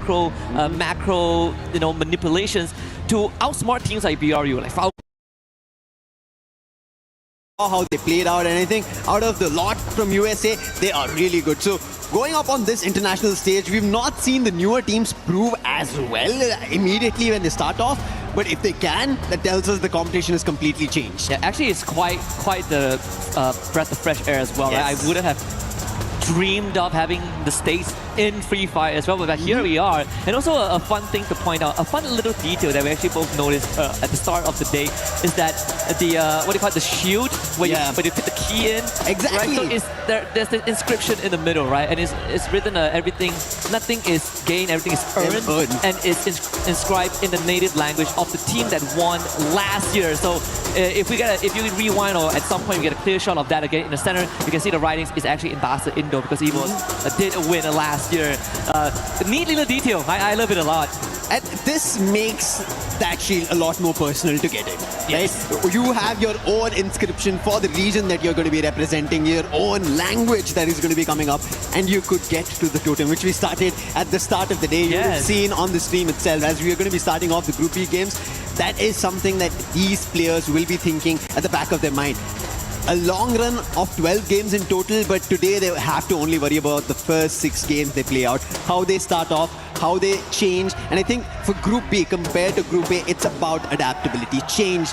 macro, manipulations to outsmart teams like BRU, like Falcon. How they played out, and I think out of the lot from USA, they are really good. So going up on this international stage, we've not seen the newer teams prove as well immediately when they start off. But if they can, that tells us the competition is completely changed. Yeah, actually, it's quite the breath of fresh air as well. Yes. Right? I wouldn't have dreamed of having the stakes in Free Fire as well, but here we are. And also a fun thing to point out, a fun little detail that we actually both noticed at the start of the day is that the what do you call it, the shield where you put the key in. Exactly. Right? So there's the inscription in the middle, right? And it's written everything, nothing is gained, everything is earned, and it's inscribed in the native language of the team that won last year. So if you rewind or at some point you get a clear shot of that again in the center, you can see the writings is actually in Bastard Indo because he did win last year. Neat little detail. I love it a lot. And this makes that shield a lot more personal to get it. Yes. Right? You have your own inscription for the region that you're going to be representing, your own language that is going to be coming up, and you could get to the totem, which we started at the start of the day. You've seen on the stream itself, as we are going to be starting off the Group B games. That is something that these players will be thinking at the back of their mind. A long run of 12 games in total, but today they have to only worry about the first 6 games they play out, how they start off, how they change. And I think for Group B compared to Group A, it's about adaptability, change,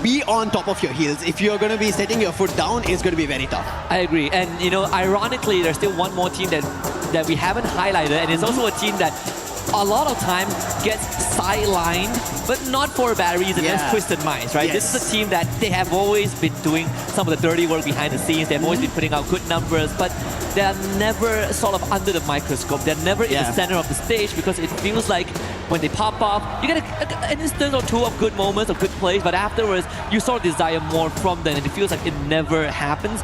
be on top of your heels. If you're going to be setting your foot down, it's going to be very tough. I agree. And ironically, there's still one more team that we haven't highlighted, and it's also a team that a lot of time gets sidelined, but not for a bad reason. That's Twisted Minds, right? Yes. This is a team that they have always been doing some of the dirty work behind the scenes. They've always been putting out good numbers, but they're never sort of under the microscope. They're never in the center of the stage because it feels like when they pop off, you get an instance or two of good moments, of good plays, but afterwards, you sort of desire more from them, and it feels like it never happens.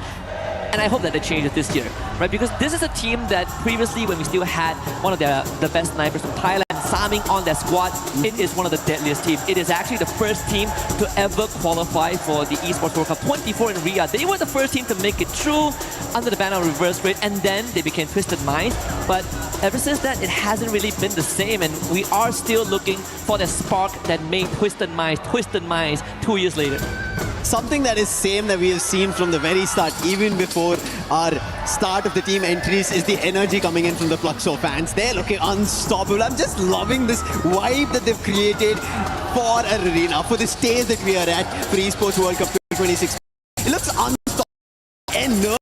And I hope that they change this year, right? Because this is a team that previously, when we still had one of the best snipers from Thailand, Saming on their squad, it is one of the deadliest teams. It is actually the first team to ever qualify for the Esports World Cup 24 in Riyadh. They were the first team to make it through under the banner of Reverse Raid, and then they became Twisted Minds. But ever since that, it hasn't really been the same, and we are still looking for the spark that made Twisted Minds 2 years later. Something that is same that we have seen from the very start, even before our start of the team entries, is the energy coming in from the Fluxo fans. They're looking unstoppable. I'm just loving this vibe that they've created for Arena, for the stage that we are at for Esports World Cup 2026. It looks unstoppable, and nerve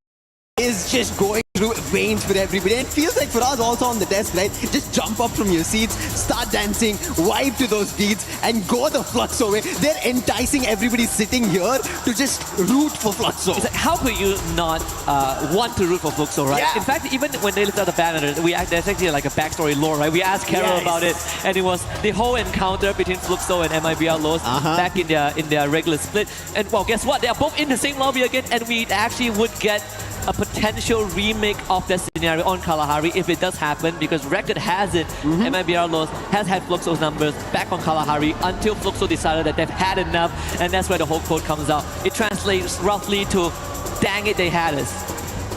is just going through veins for everybody. And it feels like for us also on the desk, right? Just jump up from your seats, start dancing, vibe to those beats, and go the Fluxo way. They're enticing everybody sitting here to just root for Fluxo. It's like, how could you not want to root for Fluxo, right? Yeah. In fact, even when they lifted out the banner, there's actually like a backstory lore, right? We asked Carol about it, and it was the whole encounter between Fluxo and MIBR Los back in their regular split. And well, guess what? They are both in the same lobby again, and we actually would get a potential remake of that scenario on Kalahari if it does happen, because record has it, MIBR Los has had Fluxo's numbers back on Kalahari until Fluxo decided that they've had enough, and that's where the whole quote comes out. It translates roughly to, dang it, they had us.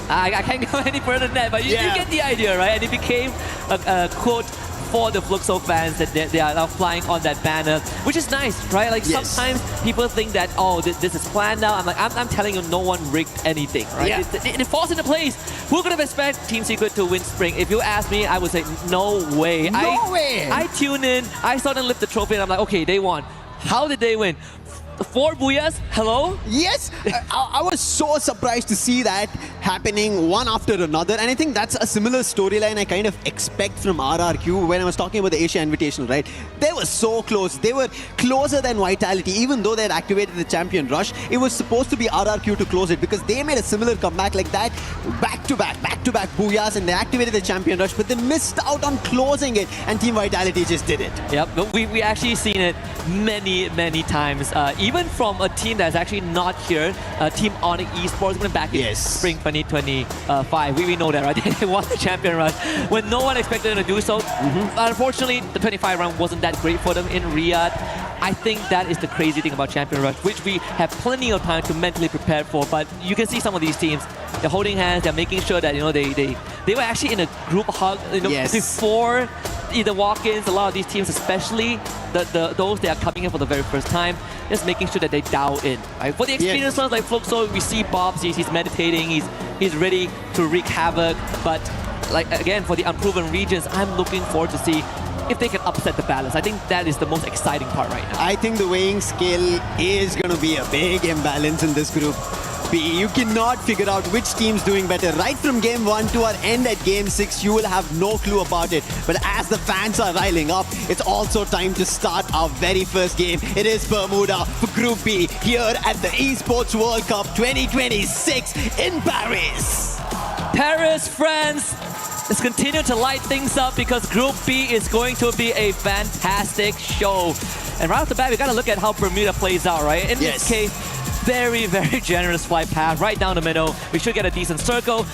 I can't go any further than that, but you get the idea, right? And it became a quote for the Fluxo fans that they are now flying on that banner, which is nice, right? Like sometimes people think that, oh, this is planned now. I'm telling you, no one rigged anything, right? It falls into place. Who could have expected Team Secret to win Spring? If you ask me, I would say no way. No way. I tune in, I saw them lift the trophy, and I'm like, okay, they won. How did they win? 4 booyahs? Hello? Yes, I was so surprised to see that happening one after another, and I think that's a similar storyline I kind of expect from RRQ when I was talking about the Asia Invitational, right? They were so close. They were closer than Vitality, even though they had activated the Champion Rush. It was supposed to be RRQ to close it because they made a similar comeback like that, back-to-back booyahs, and they activated the Champion Rush, but they missed out on closing it, and Team Vitality just did it. Yep, but we actually seen it many times. Even from a team that's actually not here, Team Onyx Esports, went back in Spring 2025. We know that, right? They won the Champion Rush when no one expected them to do so. Unfortunately, the 25 round wasn't that great for them in Riyadh. I think that is the crazy thing about Champion Rush, which we have plenty of time to mentally prepare for. But you can see some of these teams, they're holding hands, they're making sure that they they were actually in a group hug, before the walk-ins. A lot of these teams, especially those that are coming in for the very first time, just making sure that they dial in. Right? For the experienced ones like Fluxo, we see Bobs, he's meditating, he's ready to wreak havoc. But like again, for the unproven regions, I'm looking forward to see if they can upset the balance. I think that is the most exciting part right now. I think the weighing scale is going to be a big imbalance in this group B. You cannot figure out which team's doing better. Right from game 1 to our end at game 6, you will have no clue about it. But as the fans are riling up, it's also time to start our very first game. It is Bermuda for Group B here at the Esports World Cup 2026 in Paris. Paris, France. Let's continue to light things up because Group B is going to be a fantastic show. And right off the bat, we got to look at how Bermuda plays out, right? In this case, very, very generous flight path right down the middle. We should get a decent circle.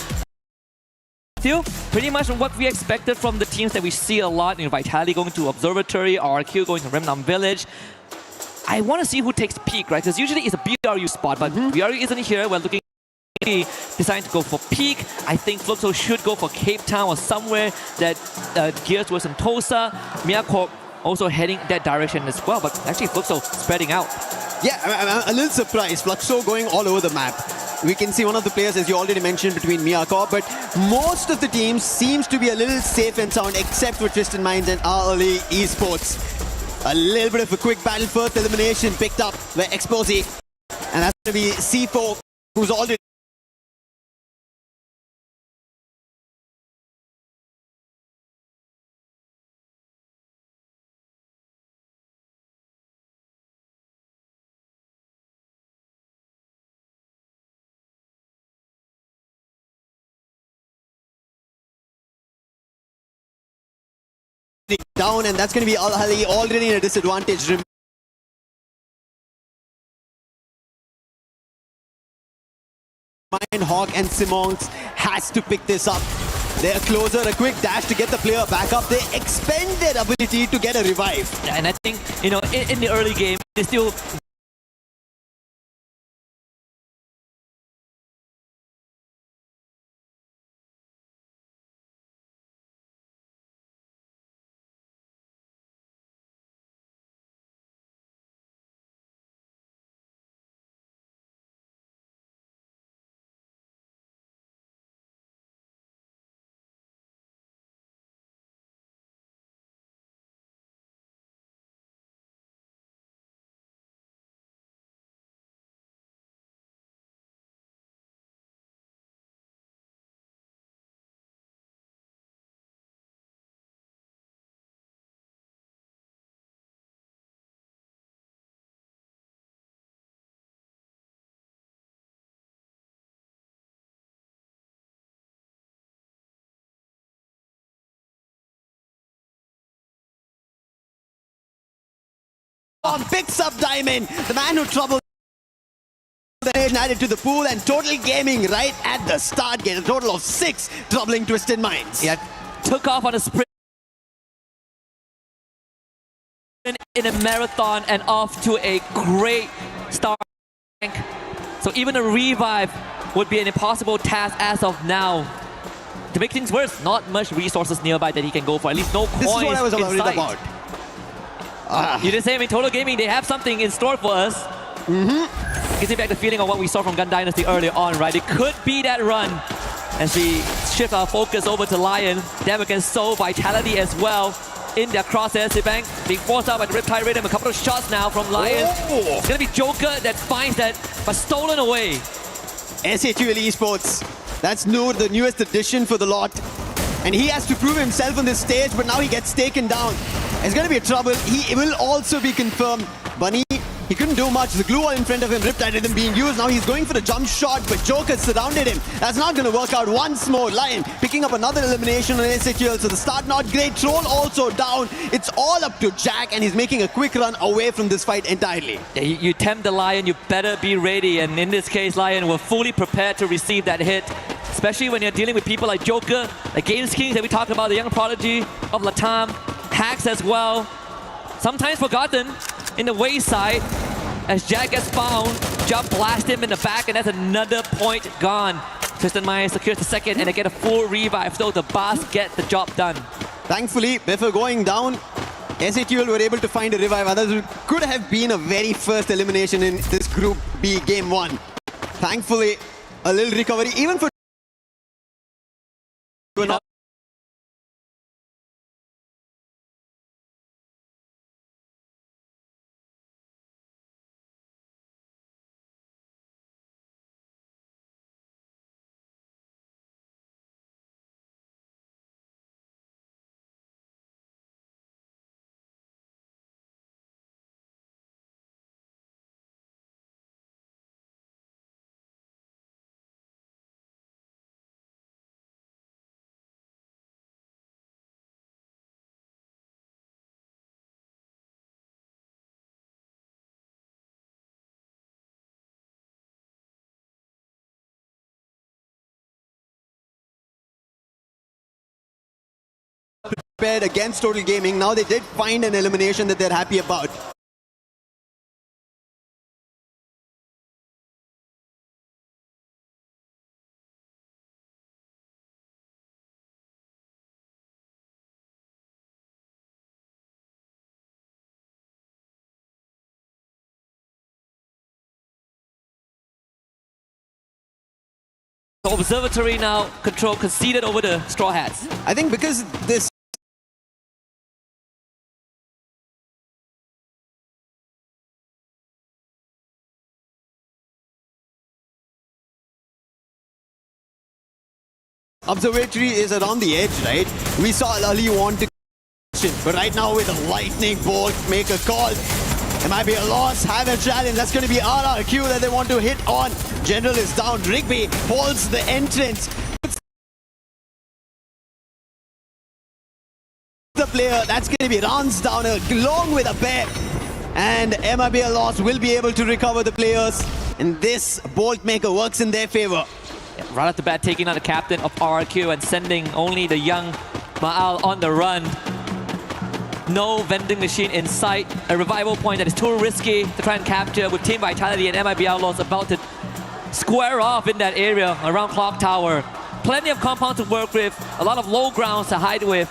Pretty much what we expected from the teams that we see a lot. Vitality going to Observatory, RRQ going to Remnant Village. I want to see who takes peak, right? Because usually it's a BRU spot, but BRU isn't here. We're looking deciding to go for peak. I think Fluxo should go for Cape Town or somewhere that gears towards Sentosa. Miyako also heading that direction as well, but actually Fluxo spreading out. Yeah, I'm a little surprised. Fluxo going all over the map. We can see one of the players, as you already mentioned, between Miyako, but most of the teams seems to be a little safe and sound, except for Twisted Minds and RLE Esports. A little bit of a quick battle first elimination picked up by Exposé, and that's going to be C4, who's already down, and that's going to be Al-Hali already in a disadvantage. Hawk and Simons has to pick this up. They're closer, a quick dash to get the player back up. They expend their ability to get a revive. And I think, in the early game, they still picks up Diamond, the man who troubled the nation added to the pool, and Total Gaming right at the start get a total of 6 troubling Twisted Minds. Yeah, took off on a sprint in a marathon and off to a great start. So even a revive would be an impossible task as of now. To make things worse, not much resources nearby that he can go for. At least no coins. This is what I was worried about. You did say, I mean, Total Gaming, they have something in store for us. Gives me back the feeling of what we saw from Gun Dynasty earlier on, right? It could be that run as we shift our focus over to Lion. Them against Soul, Vitality as well in their crosshairs. Sibang being forced out by the Riptide Rhythm. A couple of shots now from Lion. It's going to be Joker that finds that, but stolen away. SHUL Esports. That's Noor, the newest addition for the lot. And he has to prove himself on this stage, but now he gets taken down. It's going to be a trouble. He will also be confirmed. Bunny, he couldn't do much. The glue wall in front of him, Riptide Rhythm being used. Now he's going for the jump shot, but Joker surrounded him. That's not going to work out. Once more, Lion picking up another elimination on SHUL. So the start not great. Troll also down. It's all up to Jack, and he's making a quick run away from this fight entirely. Yeah, you tempt the Lion, you better be ready. And in this case, Lion were fully prepared to receive that hit. Especially when you're dealing with people like Joker, like Games Kings that we talked about, the young prodigy of Latam, Hacks as well. Sometimes forgotten in the wayside as Jack gets found, jump blast him in the back, and that's another point gone. Twisted Mind secures the second and they get a full revive, so the Bars get the job done. Thankfully, before going down, SATL were able to find a revive. Others it could have been a very first elimination in this Group B Game 1. Thankfully, a little recovery, even for... prepared against Total Gaming. Now they did find an elimination that they're happy about. The Observatory now conceded over the Straw Hats. I think because this Observatory is around the edge, right? We saw Ali want to, but right now with a lightning bolt, make a call. It might be a loss, have a challenge. That's going to be RRQ that they want to hit on. General is down. Rigby holds the entrance. The player, that's going to be runs down along with a bear. And MIBL loss will be able to recover the players. And this bolt maker works in their favor. Right off the bat, taking out the captain of RRQ and sending only the young Ma'al on the run. No vending machine in sight. A revival point that is too risky to try and capture with Team Vitality and MIB Outlaws about to square off in that area around Clock Tower. Plenty of compound to work with, a lot of low grounds to hide with.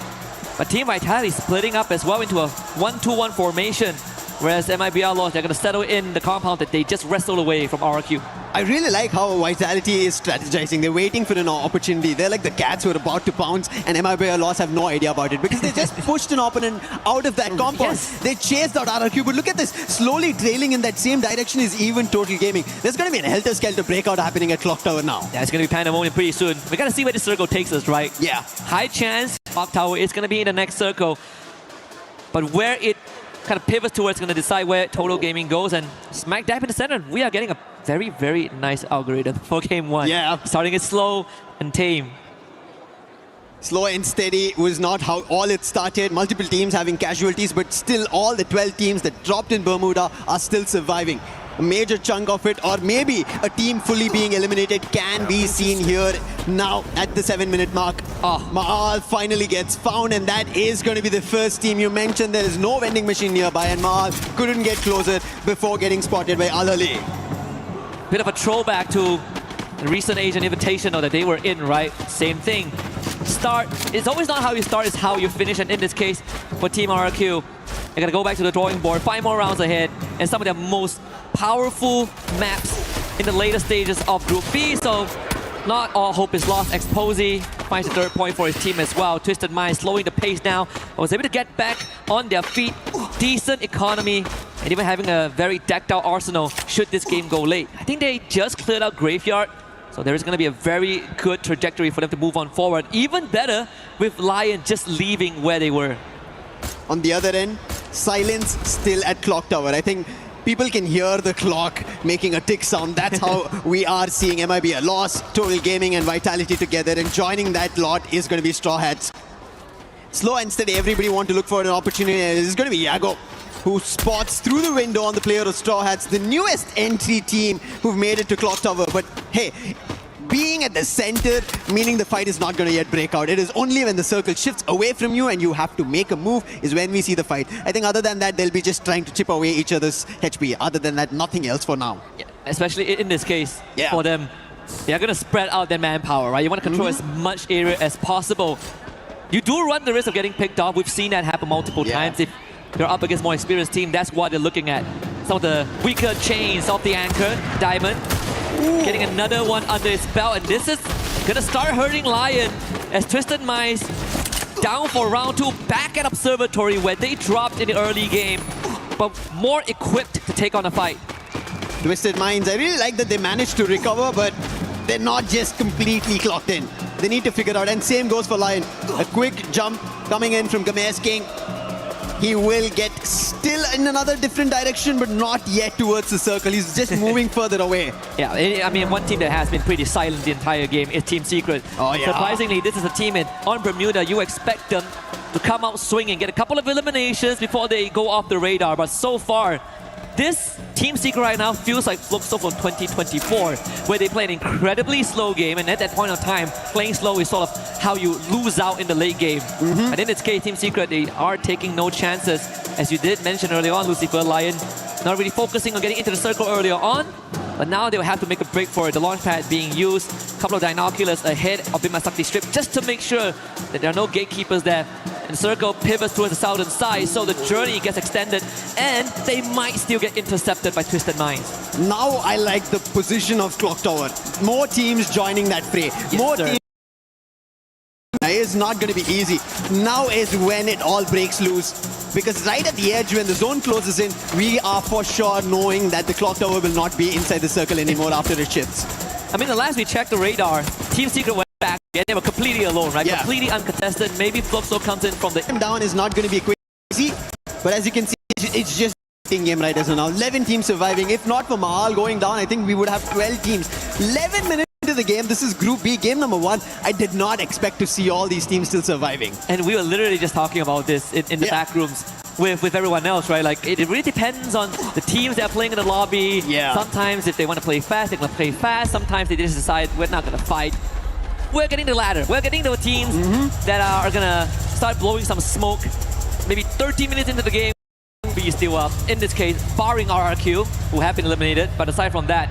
But Team Vitality splitting up as well into a 1-2-1 formation. Whereas MIB Outlaws, they're going to settle in the compound that they just wrestled away from RRQ. I really like how Vitality is strategizing. They're waiting for an opportunity. They're like the cats who are about to pounce, and MIB Outlaws have no idea about it because they just pushed an opponent out of that compound. Yes. They chased out RRQ, but look at this. Slowly trailing in that same direction is even Total Gaming. There's going to be an helter-skelter breakout happening at Clock Tower now. Yeah, it's going to be pandemonium pretty soon. We got to see where this circle takes us, right? Yeah. High chance Clock Tower is going to be in the next circle. But where it kind of pivots towards going to decide where Total Gaming goes, and smack dab in the center, we are getting a very, very nice algorithm for Game 1. Yeah. Starting it slow and tame. Slow and steady was not how all it started. Multiple teams having casualties, but still all the 12 teams that dropped in Bermuda are still surviving. A major chunk of it, or maybe a team fully being eliminated, can be seen here now at the 7-minute mark. Ma'al finally gets found, and that is going to be the first team. You mentioned there is no vending machine nearby, and Ma'al couldn't get closer before getting spotted by Al-Ali. Bit of a throwback to the recent Asian Invitational that they were in, right? Same thing. Start, it's always not how you start, it's how you finish, and in this case, for Team RRQ, they're going to go back to the drawing board, 5 more rounds ahead, and some of their most powerful maps in the later stages of Group B, so not all hope is lost. Exposy finds the 3rd point for his team as well. Twisted Mind slowing the pace down, was able to get back on their feet. Decent economy, and even having a very decked out arsenal should this game go late. I think they just cleared out Graveyard, so there is going to be a very good trajectory for them to move on forward. Even better with Lion just leaving where they were. On the other end, silence still at Clock Tower. I think people can hear the clock making a tick sound. That's how we are seeing MIB a loss, Total Gaming and Vitality together, and joining that lot is going to be Straw Hats. Slow and steady, everybody want to look for an opportunity, and this is going to be Yago, who spots through the window on the player of Straw Hats, the newest entry team who've made it to Clock Tower. But hey, being at the center, meaning the fight is not going to yet break out. It is only when the circle shifts away from you and you have to make a move is when we see the fight. I think other than that, they'll be just trying to chip away each other's HP. Other than that, nothing else for now. Yeah, especially in this case, for them. They're going to spread out their manpower, right? You want to control as much area as possible. You do run the risk of getting picked off. We've seen that happen multiple times. If you're up against more experienced team, that's what they're looking at. Some of the weaker chains off the anchor, Diamond. Getting another one under his belt, and this is gonna start hurting Lion as Twisted Minds down for round 2, back at Observatory where they dropped in the early game, but more equipped to take on a fight. Twisted Minds, I really like that they managed to recover, but they're not just completely clocked in. They need to figure it out, and same goes for Lion. A quick jump coming in from Gamesh King. He will get still in another different direction, but not yet towards the circle. He's just moving further away. Yeah, I mean, one team that has been pretty silent the entire game is Team Secret. Oh, yeah. Surprisingly, this is a team on Bermuda. You expect them to come out swinging, get a couple of eliminations before they go off the radar. But so far, this Team Secret right now feels like Fluxo from 2024, where they play an incredibly slow game, and at that point of time, playing slow is sort of how you lose out in the late game. And in this case, Team Secret, they are taking no chances. As you did mention earlier on, Lucifer, Lion not really focusing on getting into the circle earlier on, but now they'll have to make a break for it. The launch pad being used, a couple of Dinoculars ahead of Bimasakti Strip, just to make sure that there are no gatekeepers there. And the circle pivots towards the southern side, so the journey gets extended, and they might still get intercepted by Twisted Minds. Now I like the position of Clock Tower. More teams joining that fray. More teams. It's not going to be easy. Now is when it all breaks loose. Because right at the edge, when the zone closes in, we are for sure knowing that the Clock Tower will not be inside the circle anymore after it shifts. I mean, the last we checked the radar, Team Secret went back and they were completely alone, right? Yeah. Completely uncontested. Maybe Fluxo comes in from the... Down is not going to be quick easy, but as you can see, it's just a game right as of now. 11 teams surviving. If not for Mahal going down, I think we would have 12 teams. 11 minutes into the game. This is Group B, game number 1. I did not expect to see all these teams still surviving. And we were literally just talking about this in the back rooms with everyone else, right? Like, it really depends on the teams that are playing in the lobby. Yeah. Sometimes if they want to play fast, they're going to play fast. Sometimes they just decide, we're not going to fight. We're getting the ladder. We're getting the teams that are going to start blowing some smoke. Maybe 30 minutes into the game, be still up. In this case, barring RRQ, who have been eliminated. But aside from that,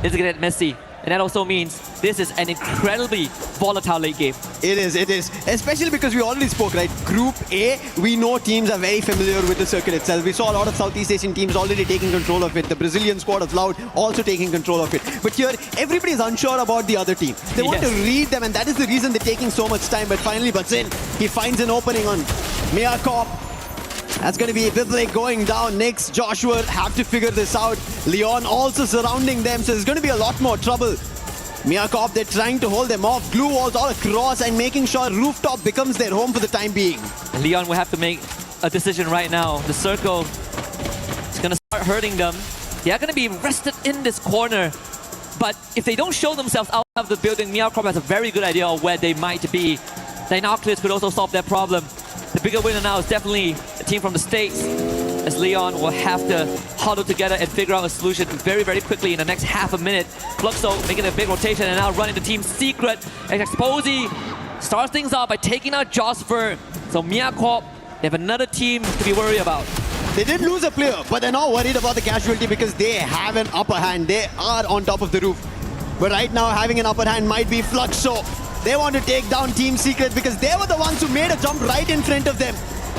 it's going to get messy. And that also means this is an incredibly volatile late game. It is. Especially because we already spoke, right? Group A, we know teams are very familiar with the circuit itself. We saw a lot of Southeast Asian teams already taking control of it. The Brazilian squad of Loud also taking control of it. But here, everybody is unsure about the other team. They want to read them, and that is the reason they're taking so much time. But finally, Batsin, he finds an opening on Miyakop. That's going to be Biblik going down. Nix, Joshua have to figure this out. Leon also surrounding them, so there's going to be a lot more trouble. Miyakop, they're trying to hold them off. Glue walls all across and making sure Rooftop becomes their home for the time being. Leon will have to make a decision right now. The circle is going to start hurting them. They are going to be rested in this corner. But if they don't show themselves out of the building, Miyakop has a very good idea of where they might be. Dinoculars could also solve that problem. The bigger winner now is definitely a team from the States, as Leon will have to huddle together and figure out a solution very, very quickly in the next half a minute. Fluxo making a big rotation and now running the Team Secret. And Exposy starts things off by taking out Josper. So Miyakop, they have another team to be worried about. They did lose a player, but they're not worried about the casualty because they have an upper hand. They are on top of the roof. But right now, having an upper hand might be Fluxo. They want to take down Team Secret because they were the ones who made a jump right in front of them.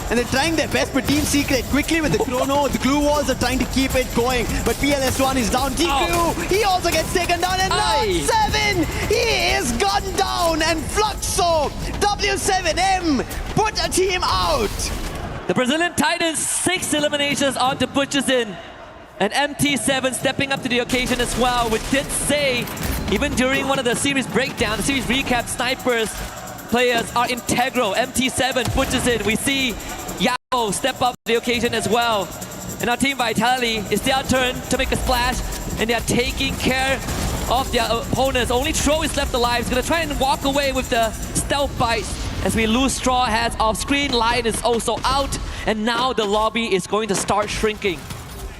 And they're trying their best, but Team Secret quickly with the chrono, the glue walls are trying to keep it going. But PLS1 is down. TQ, he also gets taken down. And now 7, he is gone down. And Fluxo, W7M, put a team out. The Brazilian Titans, 6 eliminations on to Butcherson. And MT7 stepping up to the occasion as well. We did say, even during one of the series breakdown, the series recap, snipers players are integral. MT7 Butcherson. We see Yao step up to the occasion as well. And our team Vitality, it's their turn to make a splash. And they are taking care of their opponents. Only Tro is left alive. He's going to try and walk away with the stealth bites. As we lose Straw Hats off screen, Lion is also out. And now the lobby is going to start shrinking.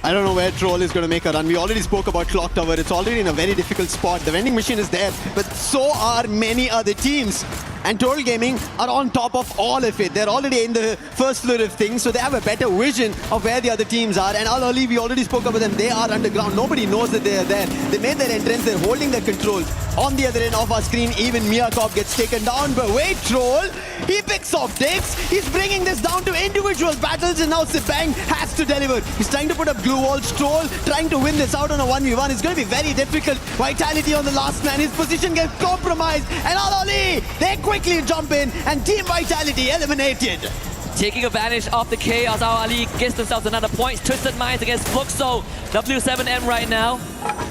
I don't know where Troll is going to make a run. We already spoke about Clock Tower. It's already in a very difficult spot. The vending machine is there, but so are many other teams. and Total Gaming are on top of all of it. They're already in the first floor of things, so they have a better vision of where the other teams are. And Al Ali, we already spoke about them. They are underground. Nobody knows that they are there. They made their entrance. They're holding their controls. On the other end of our screen, even Miyakov gets taken down. But wait, Troll, he picks off Dix. He's bringing this down to individual battles, and now Sibang has to deliver. He's trying to put up glue walls. Troll trying to win this out on a 1v1. It's going to be very difficult. Vitality on the last man. His position gets compromised. And Al Ali, they quickly jump in, and Team Vitality eliminated. Taking advantage of the chaos, Al Ali gets themselves another point. Twisted Minds against Fluxo. W7M right now.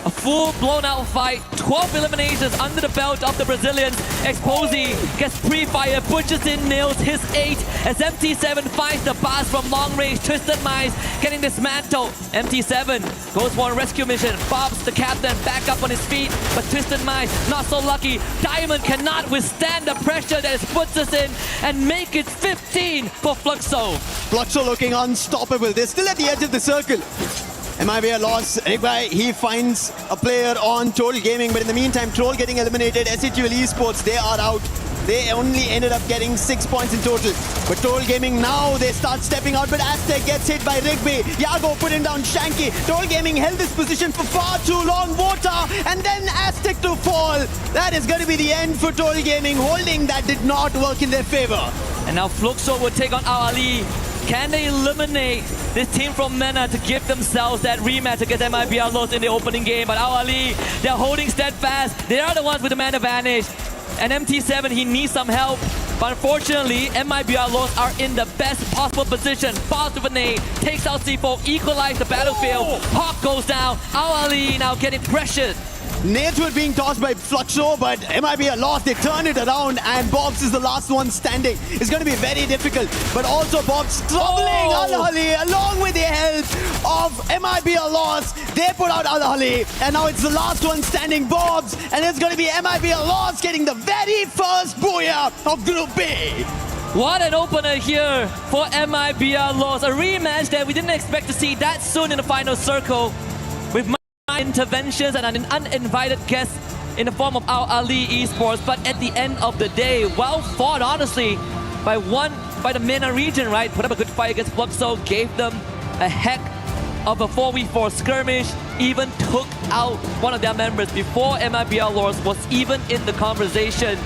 A full blown out fight. 12 eliminations under the belt of the Brazilians. Exposy gets pre-fire, butchers in, nails his 8 as MT7 finds the bars from long range. Twisted Minds getting dismantled. MT7 goes for a rescue mission. Bob's the captain back up on his feet, but Twisted Minds not so lucky. Diamond cannot withstand the pressure that is butchers in and make it 15 for Fluxo. Fluxo looking unstoppable. They're still at the edge of the circle. Might be a loss. Rigbai, he finds a player on Total Gaming, but in the meantime, Troll getting eliminated. SHUL Esports, they are out. They only ended up getting 6 points in total. But Total Gaming now, they start stepping out, but Aztec gets hit by Rigby. Yago putting down Shanky. Total Gaming held this position for far too long. Vota, and then Aztec to fall. That is going to be the end for Total Gaming. Holding that did not work in their favor. And now Fluxo will take on Al Ali. Can they eliminate this team from MENA to give themselves that rematch against MIBR loss in the opening game? But Al Ali, they're holding steadfast. They are the ones with the man advantage. And MT7, he needs some help. But unfortunately, MIBR loss are in the best possible position. Falls with a nade, takes out C4, equalize the battlefield. Hawk goes down. Al Ali now getting pressured. Nades were being tossed by Fluxo, but MIB lost. They turn it around, and Bobs is the last one standing. It's going to be very difficult, but also Bobs troubling Al Ali along with the help of MIB loss. They put out Al Ali, and now it's the last one standing, Bobs, and it's going to be MIB loss getting the very first booyah of Group B. What an opener here for MIBR loss. A rematch that we didn't expect to see that soon in the final circle, with interventions and an uninvited guest in the form of Al Ali Esports. But at the end of the day, well fought, honestly, by the MENA region, right? Put up a good fight against Fluxo, gave them a heck of a 4v4 skirmish, even took out one of their members before MIBR Lords was even in the conversation.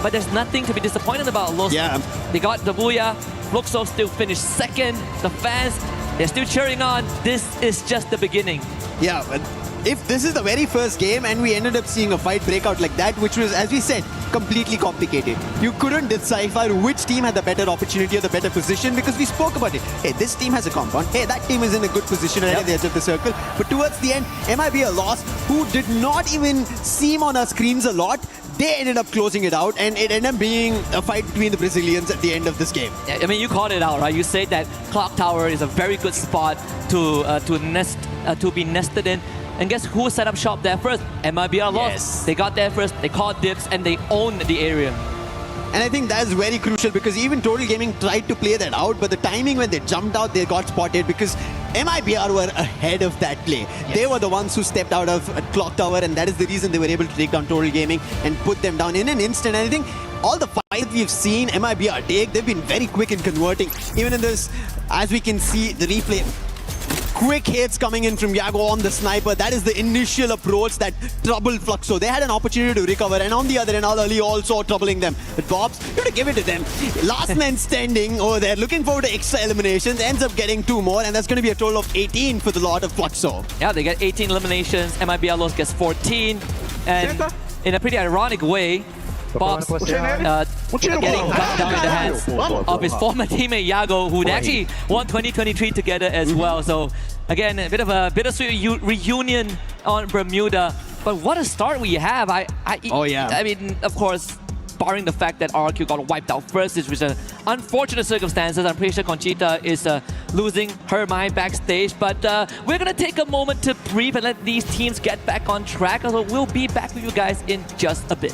But there's nothing to be disappointed about. Los, yeah. They got the booyah. Fluxo still finished second. The fans, they're still cheering on. This is just the beginning. Yeah, but if this is the very first game and we ended up seeing a fight break out like that, which was, as we said, completely complicated. You couldn't decipher which team had the better opportunity or the better position because we spoke about it. Hey, this team has a compound. Hey, that team is in a good position right at the edge of the circle. But towards the end, MIB a loss who did not even seem on our screens a lot. They ended up closing it out, and it ended up being a fight between the Brazilians at the end of this game. I mean, you called it out, right? You said that Clock Tower is a very good spot to be nested in. And guess who set up shop there first? MIBR lost. Yes. They got there first, they called dibs, and they owned the area. And I think that's very crucial because even Total Gaming tried to play that out, but the timing when they jumped out, they got spotted because MIBR were ahead of that play. Yes. They were the ones who stepped out of Clock Tower, and that is the reason they were able to take down Total Gaming and put them down in an instant. And I think all the fights we've seen MIBR take, they've been very quick in converting. Even in this, as we can see, the replay, quick hits coming in from Yago on the sniper. That is the initial approach that troubled Fluxo. They had an opportunity to recover, and on the other end, Al Ali also troubling them. But Bobs, you have to give it to them. Last man standing over there, looking forward to extra eliminations, ends up getting 2 more, and that's going to be a total of 18 for the lot of Fluxo. Yeah, they get 18 eliminations. MIBR Los gets 14, and in a pretty ironic way, Bob's getting cut down in the hands of his former teammate Yago, who actually won 2023 together as well. So again, a bit of a bittersweet reunion on Bermuda. But what a start we have! I mean, of course, barring the fact that RRQ got wiped out first, which was an unfortunate circumstances. I'm pretty sure Conchita is losing her mind backstage. But we're gonna take a moment to breathe and let these teams get back on track. So we'll be back with you guys in just a bit.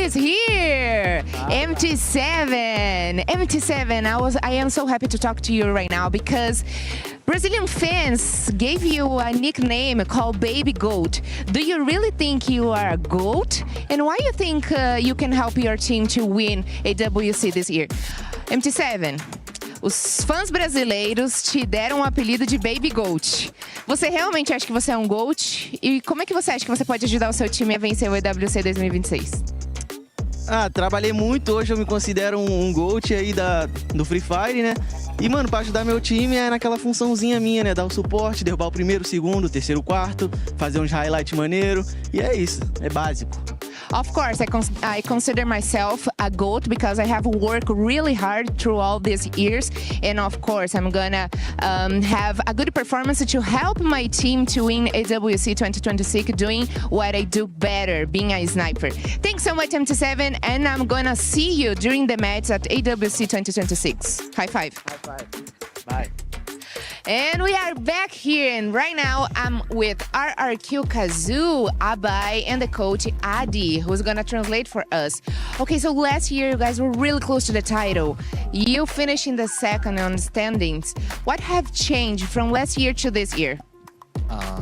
is here. MT7. MT7, I am so happy to talk to you right now because Brazilian fans gave you a nickname called Baby Goat. Do you really think you are a goat? And why you think you can help your team to win EWC this year? MT7, os fãs brasileiros te deram o apelido de Baby Goat. Você realmente acha que você é um GOAT? E como é que você acha que você pode ajudar o seu time a vencer o EWC 2026? Trabalhei muito, hoje eu me considero um GOAT aí do Free Fire, né? E, mano, pra ajudar meu time é naquela funçãozinha minha, né? Dar o suporte, derrubar o primeiro, o segundo, o terceiro, o quarto, fazer uns highlights maneiro. E é isso, é básico. Of course, I consider myself a GOAT because I have worked really hard through all these years. And of course, I'm gonna have a good performance to help my team to win EWC 2026, doing what I do better, being a sniper. Thanks so much, MT7, and I'm gonna see you during the match at EWC 2026. High five. High five. Bye. And we are back here, and right now I'm with RRQ Kazoo, Abai, and the coach Adi, who's gonna translate for us. Okay, so last year you guys were really close to the title. You finished in the second on standings. What have changed from last year to this year?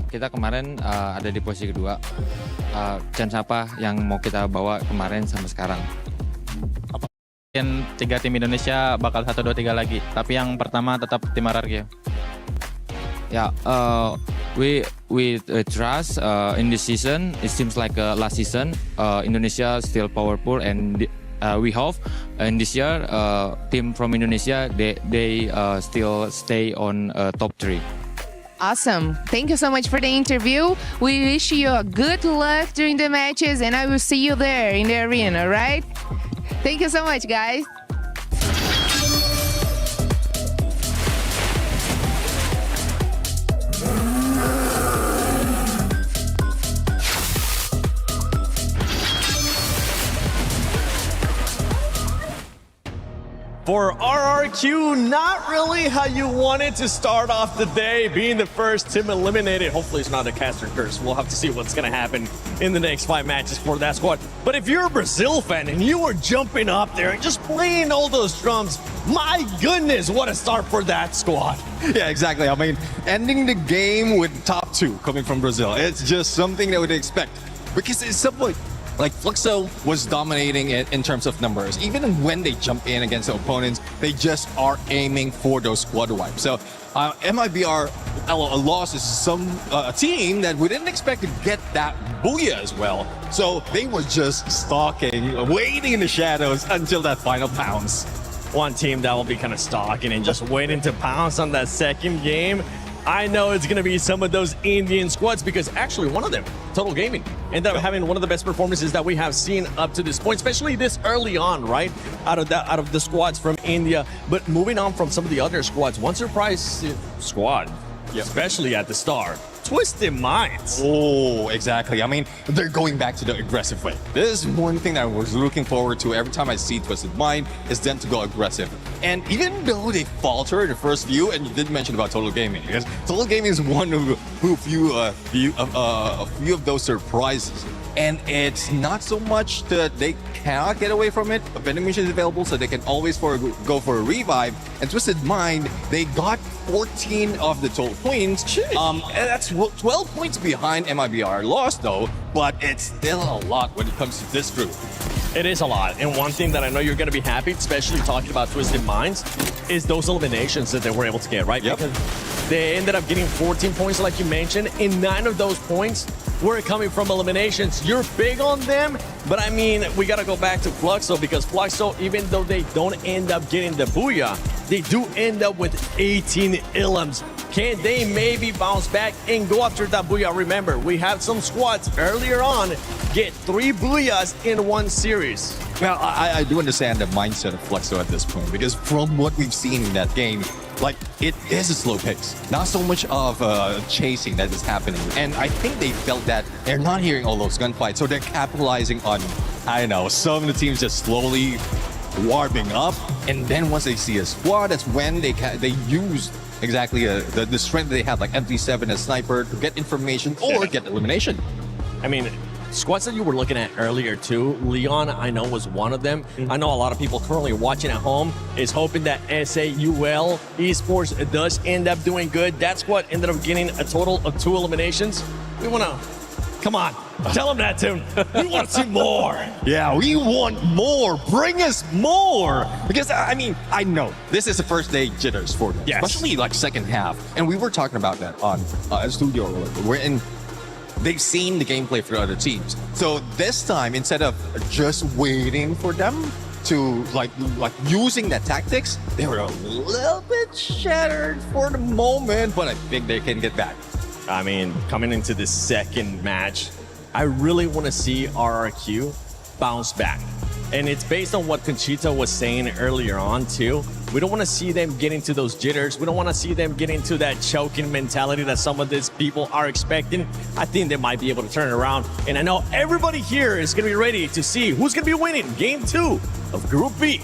Kita kemarin ada di posisi kedua. Chance apa yang mau kita bawa kemarin sampai sekarang? Mungkin 3 tim Indonesia bakal 1, 2, 3 lagi. Tapi yang pertama tetap tim RRQ. Yeah, we trust in this season. It seems like last season Indonesia still powerful, and we hope in this year team from Indonesia they still stay on top 3. Awesome. Thank you so much for the interview. We wish you a good luck during the matches, and I will see you there in the arena, right? Thank you so much, guys. For RRQ, not really how you wanted to start off the day, being the first team eliminated. Hopefully it's not a caster curse. We'll have to see what's going to happen in the next 5 matches for that squad. But if you're a Brazil fan and you were jumping up there and just playing all those drums, my goodness, what a start for that squad. Yeah, exactly. I mean, ending the game with top 2 coming from Brazil, it's just something that we'd expect. Because it's simple. Like, Fluxo was dominating it in terms of numbers. Even when they jump in against the opponents, they just are aiming for those squad wipes. So, MIBR lost is a team that we didn't expect to get that booyah as well. So, they were just stalking, waiting in the shadows until that final pounce. One team that will be kind of stalking and just waiting to pounce on that second game. I know it's going to be some of those Indian squads, because actually one of them, Total Gaming, ended up having one of the best performances that we have seen up to this point, especially this early on, right? Out of the squads from India. But moving on from some of the other squads, one surprise squad, especially at the start, Twisted Minds. Oh, exactly. I mean, they're going back to the aggressive way. This is one thing that I was looking forward to every time I see Twisted Mind, is them to go aggressive. And even though they falter in the first view, and you did mention about Total Gaming, because Total Gaming is one of a few of those surprises. And it's not so much that they cannot get away from it. A vending machine is available, so they can always go for a revive. And Twisted Mind, they got 14 of the total points. And that's 12 points behind MIBR. Lost though, but it's still a lot when it comes to this group. It is a lot. And one thing that I know you're going to be happy, especially talking about Twisted Minds, is those eliminations that they were able to get, right? Yep. Because they ended up getting 14 points, like you mentioned, and 9 of those points were coming from eliminations. You're big on them, but I mean, we got to go back to Fluxo, because Fluxo, even though they don't end up getting the booyah, they do end up with 18 ilums. Can they maybe bounce back and go after that booyah? Remember, we had some squads earlier on get 3 booyahs in one series. Well, I do understand the mindset of Fluxo at this point, because from what we've seen in that game, like, it is a slow pace. Not so much of chasing that is happening. And I think they felt that they're not hearing all those gunfights, so they're capitalizing on, I don't know, some of the teams just slowly warming up. And then once they see a squad, that's when they use exactly the strength they have, like MT7 as sniper, to get information or get elimination. I mean, squads that you were looking at earlier too, Leon, I know was one of them. I know a lot of people currently watching at home is hoping that SAUL Esports does end up doing good. That squad ended up getting a total of 2 eliminations. We want to, come on, tell them that, Tim. We want to see more. Yeah, we want more. Bring us more. Because, I mean, I know this is the first day jitters for them, Yes. especially like second half. And we were talking about that on studio earlier. Wherein they've seen the gameplay for other teams. So this time, instead of just waiting for them to like using that tactics, they were a little bit shattered for the moment, but I think they can get back. I mean, coming into the second match, I really want to see RRQ bounce back. And it's based on what Conchita was saying earlier on too. We don't want to see them get into those jitters. We don't want to see them get into that choking mentality that some of these people are expecting. I think they might be able to turn it around. And I know everybody here is going to be ready to see who's going to be winning Game 2 of Group B.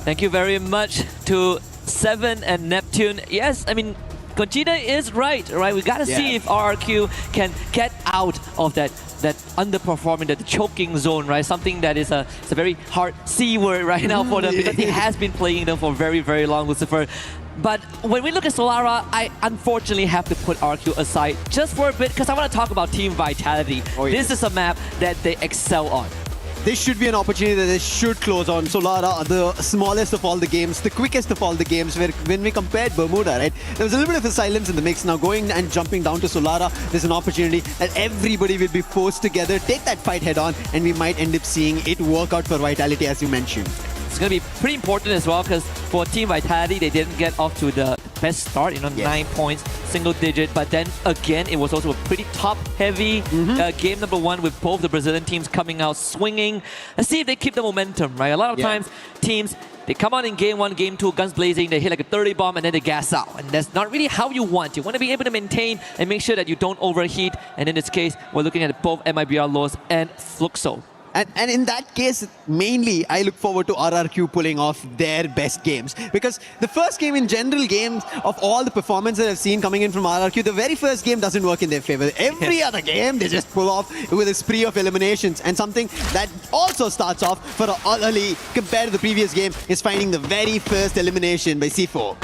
Thank you very much to Seven and Neptune. Yes, I mean, Conchita is right? We gotta see if RRQ can get out of that underperforming, that choking zone, right? Something that is it's a very hard C word right now for them because it has been plaguing them for very, very long, Lucifer. But when we look at Solara, I unfortunately have to put RQ aside just for a bit because I want to talk about Team Vitality. This is a map that they excel on. This should be an opportunity that they should close on. Solara, the smallest of all the games, the quickest of all the games, where when we compared Bermuda, right, there was a little bit of a silence in the mix. Now going and jumping down to Solara, there's an opportunity that everybody will be forced together, take that fight head on, and we might end up seeing it work out for Vitality, as you mentioned. It's going to be pretty important as well because for Team Vitality, they didn't get off to the best start, 9 points, single digit. But then again, it was also a pretty top-heavy game number 1 with both the Brazilian teams coming out swinging. Let's see if they keep the momentum, right? A lot of times, teams, they come out in game 1, game 2, guns blazing, they hit like a 30 bomb and then they gas out. And that's not really how you want. You want to be able to maintain and make sure that you don't overheat. And in this case, we're looking at both MIBR Lows and Fluxo. And in that case, mainly, I look forward to RRQ pulling off their best games. Because the first game in general games of all the performances I've seen coming in from RRQ, the very first game doesn't work in their favor. Every other game, they just pull off with a spree of eliminations. And something that also starts off for early compared to the previous game is finding the very first elimination by C4.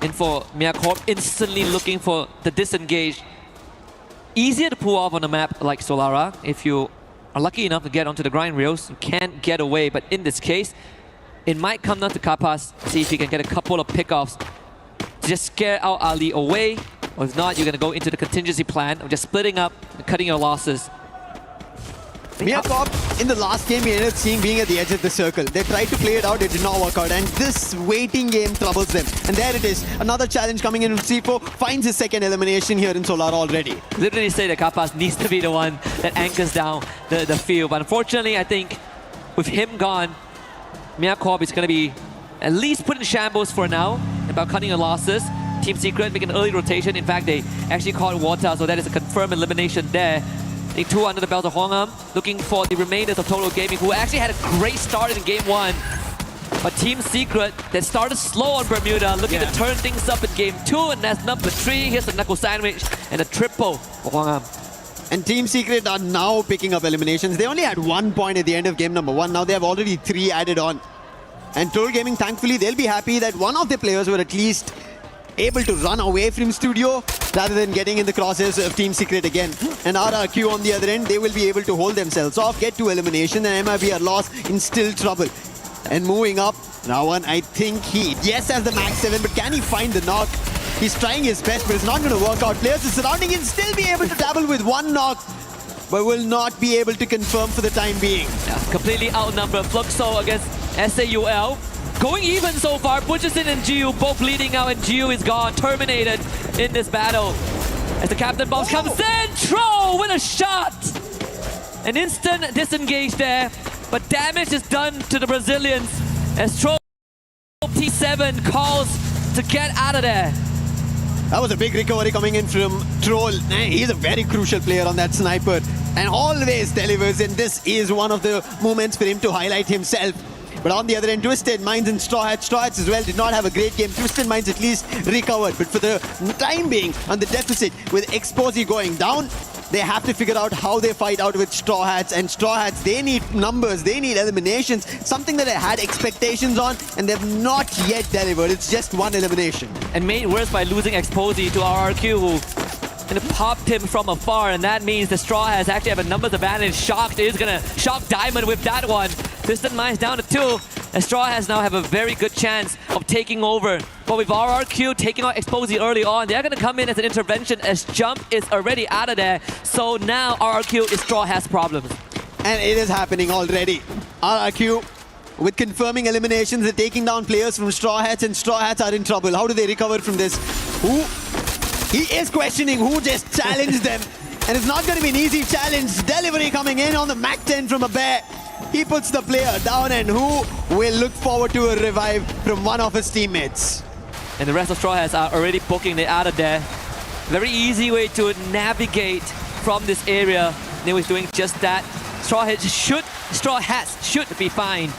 And for MiaCorp, instantly looking for the disengage. Easier to pull off on a map like Solara if you are lucky enough to get onto the grind rails. You can't get away, but in this case, it might come down to Kapas, see if he can get a couple of pickoffs to just scare out Ali away, or if not, you're going to go into the contingency plan of just splitting up and cutting your losses. MiaCorp, in the last game, we ended up seeing being at the edge of the circle. They tried to play it out, it did not work out, and this waiting game troubles them. And there it is, another challenge coming in from C4, finds his second elimination here in Solara already. Literally say that Kapas needs to be the one that anchors down the field, but unfortunately, I think with him gone, MiaCorp is going to be at least put in shambles for now about cutting your losses. Team Secret make an early rotation. In fact, they actually caught water, so that is a confirmed elimination there. I think 2 under the belt of Hongam, looking for the remainders of Total Gaming, who actually had a great start in Game 1. But Team Secret, that started slow on Bermuda, looking to turn things up in Game 2, and that's number 3. Here's a knuckle sandwich and a triple for Hongam. And Team Secret are now picking up eliminations. They only had 1 point at the end of game number 1. Now they have already 3 added on. And Total Gaming, thankfully, they'll be happy that one of their players were at least able to run away from Studio rather than getting in the crosshairs of Team Secret again. And RRQ on the other end, they will be able to hold themselves off, get to elimination, and MIB are lost in still trouble. And moving up, Rawan, I think he, yes, has the max 7, but can he find the knock? He's trying his best, but it's not going to work out. Players are surrounding him, still be able to dabble with 1 knock, but will not be able to confirm for the time being. Yeah, completely outnumbered. Fluxo against SAUL. Going even so far, Butcherson and Giu both bleeding out, and Giu is gone, terminated in this battle. As the Captain Boss comes in, Tro with a shot! An instant disengage there, but damage is done to the Brazilians as Tro T7 calls to get out of there. That was a big recovery coming in from Troll. He's a very crucial player on that sniper and always delivers, and this is one of the moments for him to highlight himself. But on the other end, Twisted Minds and Straw Hats as well did not have a great game. Twisted Minds at least recovered, but for the time being on the deficit with Exposy going down, They have to figure out how they fight out with Straw Hats. And Straw Hats, they need numbers, they need eliminations, something that I had expectations on, and they've not yet delivered. It's just one elimination. And made worse by losing Exposy to RRQ, who popped him from afar, and that means the Straw Hats actually have a numbers advantage. Shocked is gonna shock Diamond with that one. Distant Minds down to 2. And Straw Hats now have a very good chance of taking over. But with RRQ taking out Exposy early on, they're gonna come in as an intervention as Jump is already out of there. So now RRQ is Straw Hats' problems. And it is happening already. RRQ with confirming eliminations, they're taking down players from Straw Hats, and Straw Hats are in trouble. How do they recover from this? He is questioning who just challenged them. And it's not going to be an easy challenge. Delivery coming in on the Mac 10 from a bear. He puts the player down, and who will look forward to a revive from one of his teammates. And the rest of Straw Hats are already booking it out of there. Very easy way to navigate from this area. They was doing just that. Straw Hats should be fine.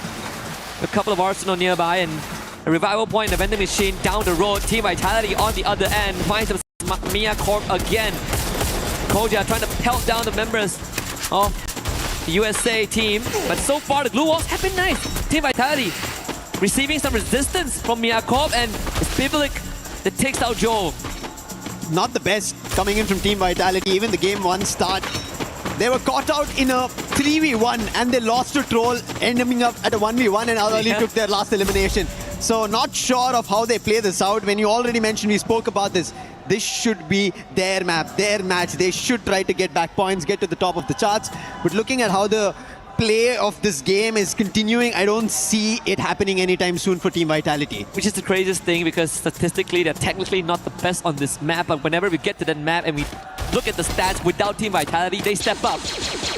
A couple of Arsenal nearby, and a revival point in the vending machine down the road. Team Vitality on the other end finds themselves Mia Corp again. Koja trying to pelt down the members of the USA team, but so far the glue walls have been nice. Team Vitality receiving some resistance from Mia Corp, and it's Biblik that takes out Joe. Not the best coming in from Team Vitality. Even the game 1 start, they were caught out in a 3v1 and they lost to Troll, ending up at a 1v1, and Ali took their last elimination. So not sure of how they play this out. When you already mentioned, we spoke about this. This should be their map, their match. They should try to get back points, get to the top of the charts. But looking at how the play of this game is continuing, I don't see it happening anytime soon for Team Vitality. Which is the craziest thing, because statistically they're technically not the best on this map, but whenever we get to that map and we look at the stats without Team Vitality, they step up.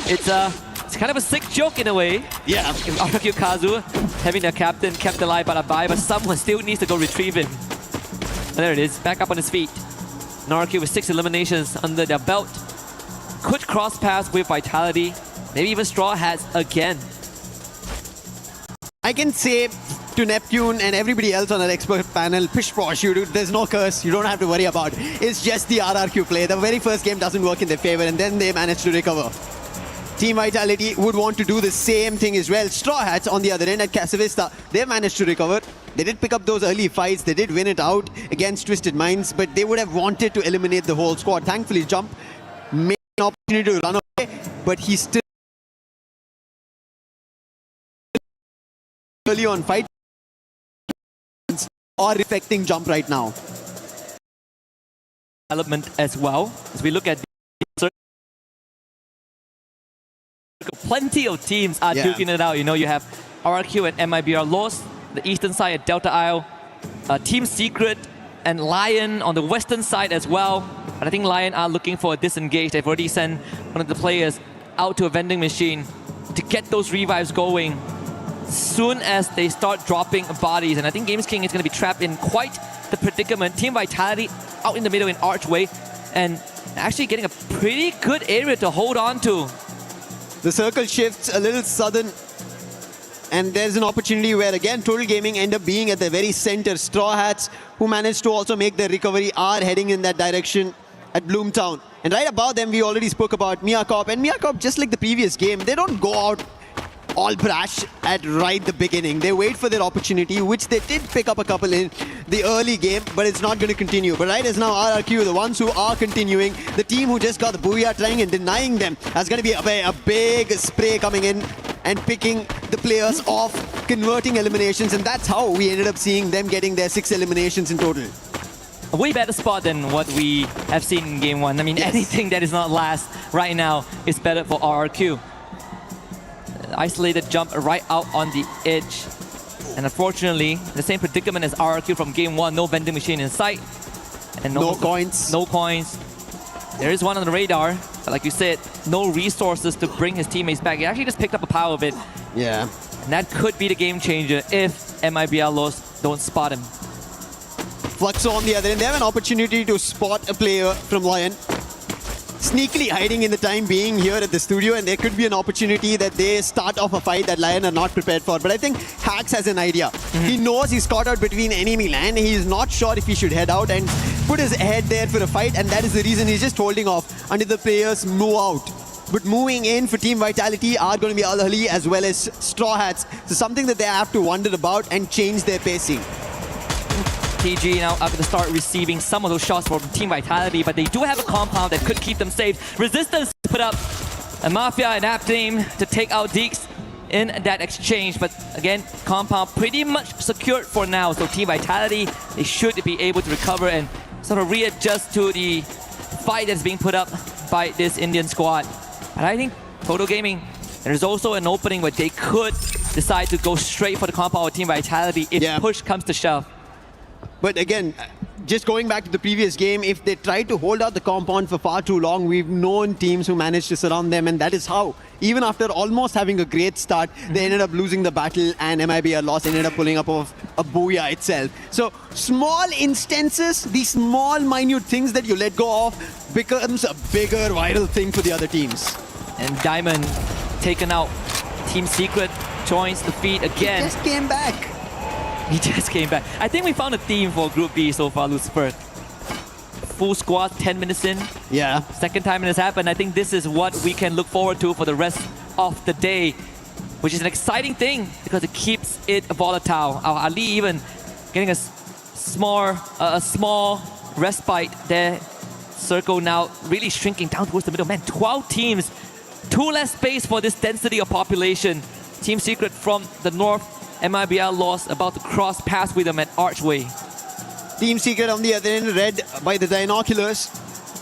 It's kind of a sick joke in a way. Yeah. RQ Kazu having their captain kept alive by a bye, but someone still needs to go retrieve him. And there it is, back up on his feet. And RQ with 6 eliminations under their belt. Could cross paths with Vitality, maybe even Straw Hats again. I can say to Neptune and everybody else on our expert panel, pish posh, there's no curse, you don't have to worry about. It's just the RRQ play. The very first game doesn't work in their favor, and then they manage to recover. Team Vitality would want to do the same thing as well. Straw Hats on the other end at Casavista, they managed to recover. They did pick up those early fights, they did win it out against Twisted Minds, but they would have wanted to eliminate the whole squad. Thankfully, Jump made an opportunity to run away, but he still early on fight are affecting Jump right now. Development as well, as we look at plenty of teams are duking it out. You know, you have RRQ and MIBR lost. The eastern side at Delta Isle, Team Secret and Lion on the western side as well. But I think Lion are looking for a disengage. They've already sent one of the players out to a vending machine to get those revives going soon as they start dropping bodies. And I think Games King is going to be trapped in quite the predicament. Team Vitality out in the middle in Archway, and actually getting a pretty good area to hold on to. The circle shifts a little southern, and there's an opportunity where again Total Gaming end up being at the very center. Straw Hats, who managed to also make their recovery, are heading in that direction at Bloomtown. And right above them, we already spoke about Mia Corp. And Mia Corp, just like the previous game, they don't go out all brash at right the beginning. They wait for their opportunity, which they did pick up a couple in the early game, but it's not going to continue. But right as now, RRQ, the ones who are continuing, the team who just got the Booyah trying and denying them, has going to be a big spray coming in and picking the players off, converting eliminations, and that's how we ended up seeing them getting their 6 eliminations in total. A way better spot than what we have seen in Game 1. I mean, anything that is not last right now is better for RRQ. Isolated jump right out on the edge. And unfortunately, the same predicament as RRQ from Game 1, no vending machine in sight. And no coins. No coins. There is one on the radar, but like you said, no resources to bring his teammates back. He actually just picked up a pile of it. Yeah. And that could be the game changer if MIBR Los don't spot him. Fluxo on the other end, they have an opportunity to spot a player from Lion. Sneakily hiding in the time being here at the studio, and there could be an opportunity that they start off a fight that Lion are not prepared for. But I think Hax has an idea. He knows he's caught out between enemy land. He's not sure if he should head out, and put his head there for a fight, and that is the reason he's just holding off until the players move out. But moving in for Team Vitality are going to be Al Ahly as well as Straw Hats. So something that they have to wonder about and change their pacing. TG now are going to start receiving some of those shots from Team Vitality, but they do have a compound that could keep them safe. Resistance put up a Mafia and App team to take out Deeks in that exchange, but again, compound pretty much secured for now. So Team Vitality, they should be able to recover and sort of readjust to the fight that's being put up by this Indian squad. And I think Total Gaming, there's also an opening where they could decide to go straight for the compound with Team Vitality if push comes to shove. But again, just going back to the previous game, if they try to hold out the compound for far too long, we've known teams who managed to surround them, and that is how, even after almost having a great start, they ended up losing the battle, and MIBR lost, ended up pulling up of a booyah itself. So small instances, these small minute things that you let go of becomes a bigger viral thing for the other teams. And Diamond taken out. Team Secret joins the feed again. He just came back. He just came back. I think we found a theme for Group B so far, Lucifer. Full squad, 10 minutes in. Yeah. Second time it has happened. I think this is what we can look forward to for the rest of the day, which is an exciting thing because it keeps it volatile. Our Ali even getting a small respite there. Circle now really shrinking down towards the middle. Man, 12 teams, 2 less space for this density of population. Team Secret from the north, MIBR lost, about to cross paths with them at Archway. Team Secret on the other end, read by the Dinoculars.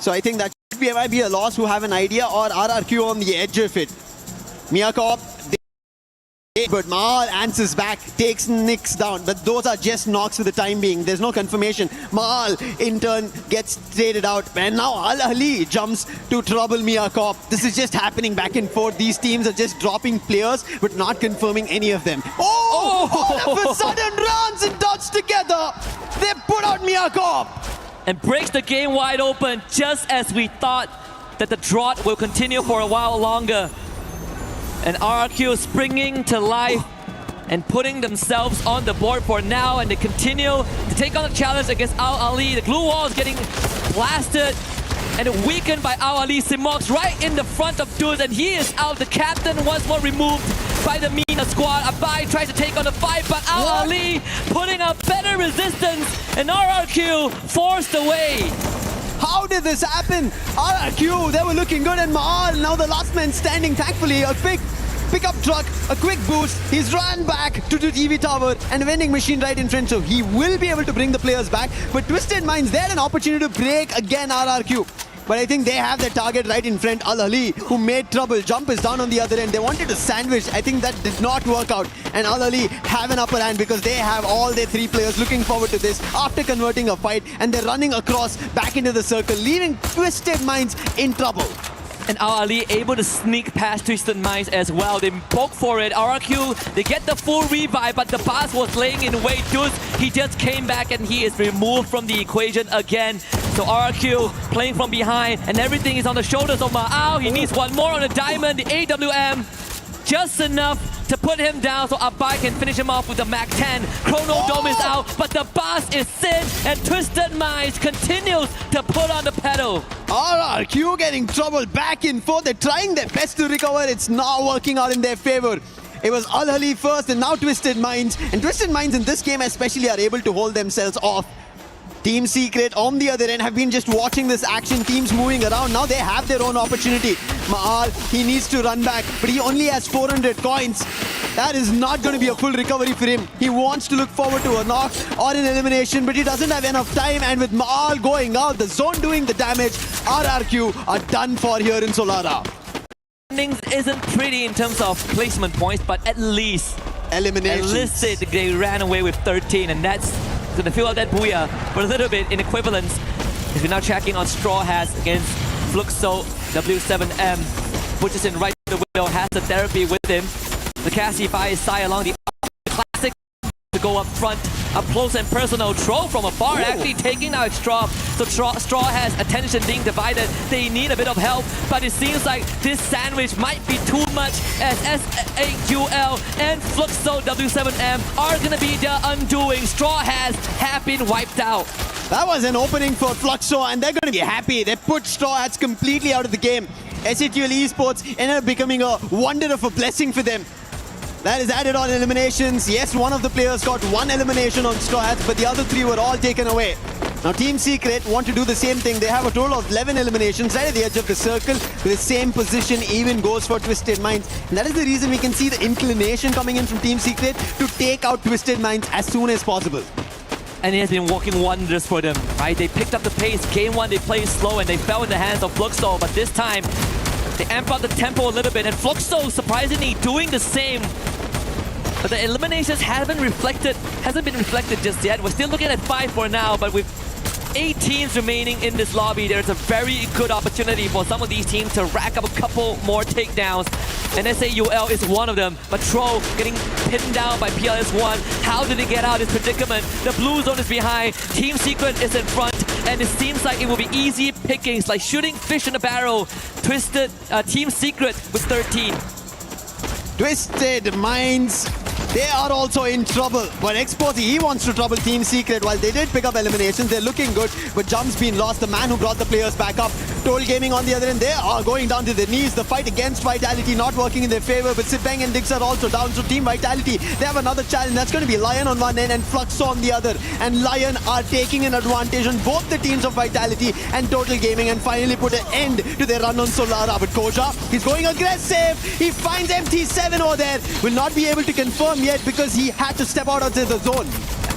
So I think that should be MIBR loss who have an idea, or RRQ on the edge of it. Miyakop, but Mahal answers back, takes Nix down, but those are just knocks for the time being. There's no confirmation. Mahal, in turn, gets traded out, and now Al Ahly jumps to trouble Miyakop. This is just happening back and forth. These teams are just dropping players, but not confirming any of them. Oh! All of a sudden, runs and dots together. They put out Miyakop. And breaks the game wide open, just as we thought that the drought will continue for a while longer. And RRQ springing to life and putting themselves on the board for now, and they continue to take on the challenge against Al Ahly. The glue wall is getting blasted and weakened by Al Ahly. Simox right in the front of Duz, and he is out. The captain once more removed by the Mina squad. Abai tries to take on the fight, but Al Ahly putting up better resistance, and RRQ forced away. How did this happen? RRQ, they were looking good, and Mahal, now the last man standing. Thankfully, a big pickup truck, a quick boost. He's run back to the TV tower and a vending machine right in front, so he will be able to bring the players back. But Twisted Minds, they had an opportunity to break again RRQ. But I think they have their target right in front. Al Ahly, who made trouble. Jump is down on the other end. They wanted to sandwich. I think that did not work out. And Al Ahly have an upper hand because they have all their 3 players looking forward to this after converting a fight. And they're running across back into the circle, leaving Twisted Minds in trouble. And Al Ahly able to sneak past Twisted Minds as well. They poke for it. RRQ, they get the full revive, but the boss was laying in wait. Duz, he just came back and he is removed from the equation again. So RRQ playing from behind, and everything is on the shoulders of Ma'ao. He needs one more on the diamond, the AWM. Just enough to put him down so Abai can finish him off with the Mac 10. Chrono Dome is out, but the boss is Sin, and Twisted Minds continues to put on the pedal. RRQ getting trouble back and forth. They're trying their best to recover. It's not working out in their favor. It was Al Ahly first and now Twisted Minds. And Twisted Minds in this game especially are able to hold themselves off. Team Secret on the other end have been just watching this action, teams moving around. Now they have their own opportunity. Mahal, he needs to run back, but he only has 400 coins. That is not going to be a full recovery for him. He wants to look forward to a knock or an elimination, but he doesn't have enough time. And with Mahal going out, the zone doing the damage, RRQ are done for here in Solara. Isn't pretty in terms of placement points, but at least eliminations. They ran away with 13, and that's going to fill out that booyah for a little bit in equivalence. As we're now checking on Straw Hats against Fluxo W7M. Pushes in right to the window, has the therapy with him. The Cassie by his side along the classic to go up front, up close and personal. Tro from afar actually taking out Straw. So Straw has attention being divided. They need a bit of help, but it seems like this sandwich might be too much as SAUL and Fluxo W7M are going to be their undoing. Straw have been wiped out. That was an opening for Fluxo, and they're going to be happy. They put Straw Hats completely out of the game. SATL Esports ended up becoming a wonder of a blessing for them. That is added on eliminations. Yes, one of the players got one elimination on Straw Hats, but the other three were all taken away. Now Team Secret want to do the same thing. They have a total of 11 eliminations right at the edge of the circle. With the same position even goes for Twisted Minds. And that is the reason we can see the inclination coming in from Team Secret to take out Twisted Minds as soon as possible. And it has been working wonders for them, right? They picked up the pace. Game 1, they played slow and they fell in the hands of Fluxo. But this time, they amp up the tempo a little bit. And Fluxo, surprisingly, doing the same. But the eliminations hasn't been reflected just yet. We're still looking at 5 for now, but with 8 teams remaining in this lobby, there's a very good opportunity for some of these teams to rack up a couple more takedowns. And SAUL is one of them. But Tro getting pinned down by PLS1. How did they get out of this predicament? The blue zone is behind. Team Secret is in front. And it seems like it will be easy pickings, like shooting fish in a barrel. Twisted Team Secret with 13. Twisted Minds, they are also in trouble. But Exposy, he wants to trouble Team Secret. While they did pick up eliminations, they're looking good. But Jump's been lost, the man who brought the players back up. Toll Gaming on the other end, they are going down to their knees. The fight against Vitality not working in their favor. But Sipeng and Dix are also down. So Team Vitality, they have another challenge. That's going to be Lion on one end and Fluxo on the other. And Lion are taking an advantage on both the teams of Vitality and Total Gaming and finally put an end to their run on Solara. But Koja, he's going aggressive. He finds MT7 over there. Will not be able to confirm yet because he had to step out of the zone.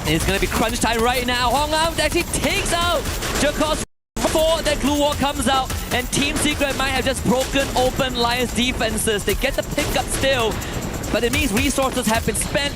It's going to be crunch time right now. Hong Am actually takes out Jakos before that glue wall comes out. And Team Secret might have just broken open Lion's defenses. They get the pickup still, but it means resources have been spent.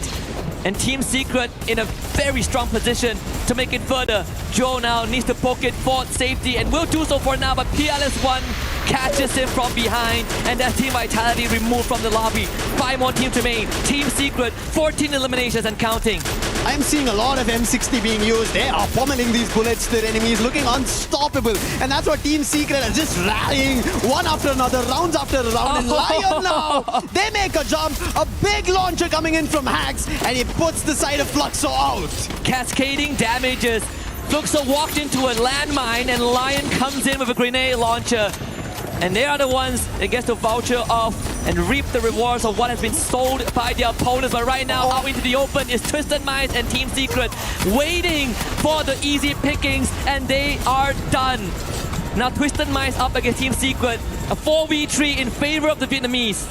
And Team Secret in a very strong position to make it further. Joe now needs to poke it for safety and will do so for now, but PLS1 catches him from behind, and that's Team Vitality removed from the lobby. 5 more teams remain. Team Secret, 14 eliminations and counting. I'm seeing a lot of M60 being used. They are pummeling these bullets to their enemies, looking unstoppable. And that's what Team Secret is just rallying one after another, rounds after round. And Lion now, they make a jump. A big launcher coming in from Hacks, and he puts the side of Fluxo out. Cascading damages. Fluxo walked into a landmine, and Lion comes in with a grenade launcher. And they are the ones that get to voucher off and reap the rewards of what has been sold by their opponents. But right now, out into the open is Twisted Minds and Team Secret waiting for the easy pickings, and they are done. Now Twisted Minds up against Team Secret. A 4v3 in favor of the Vietnamese.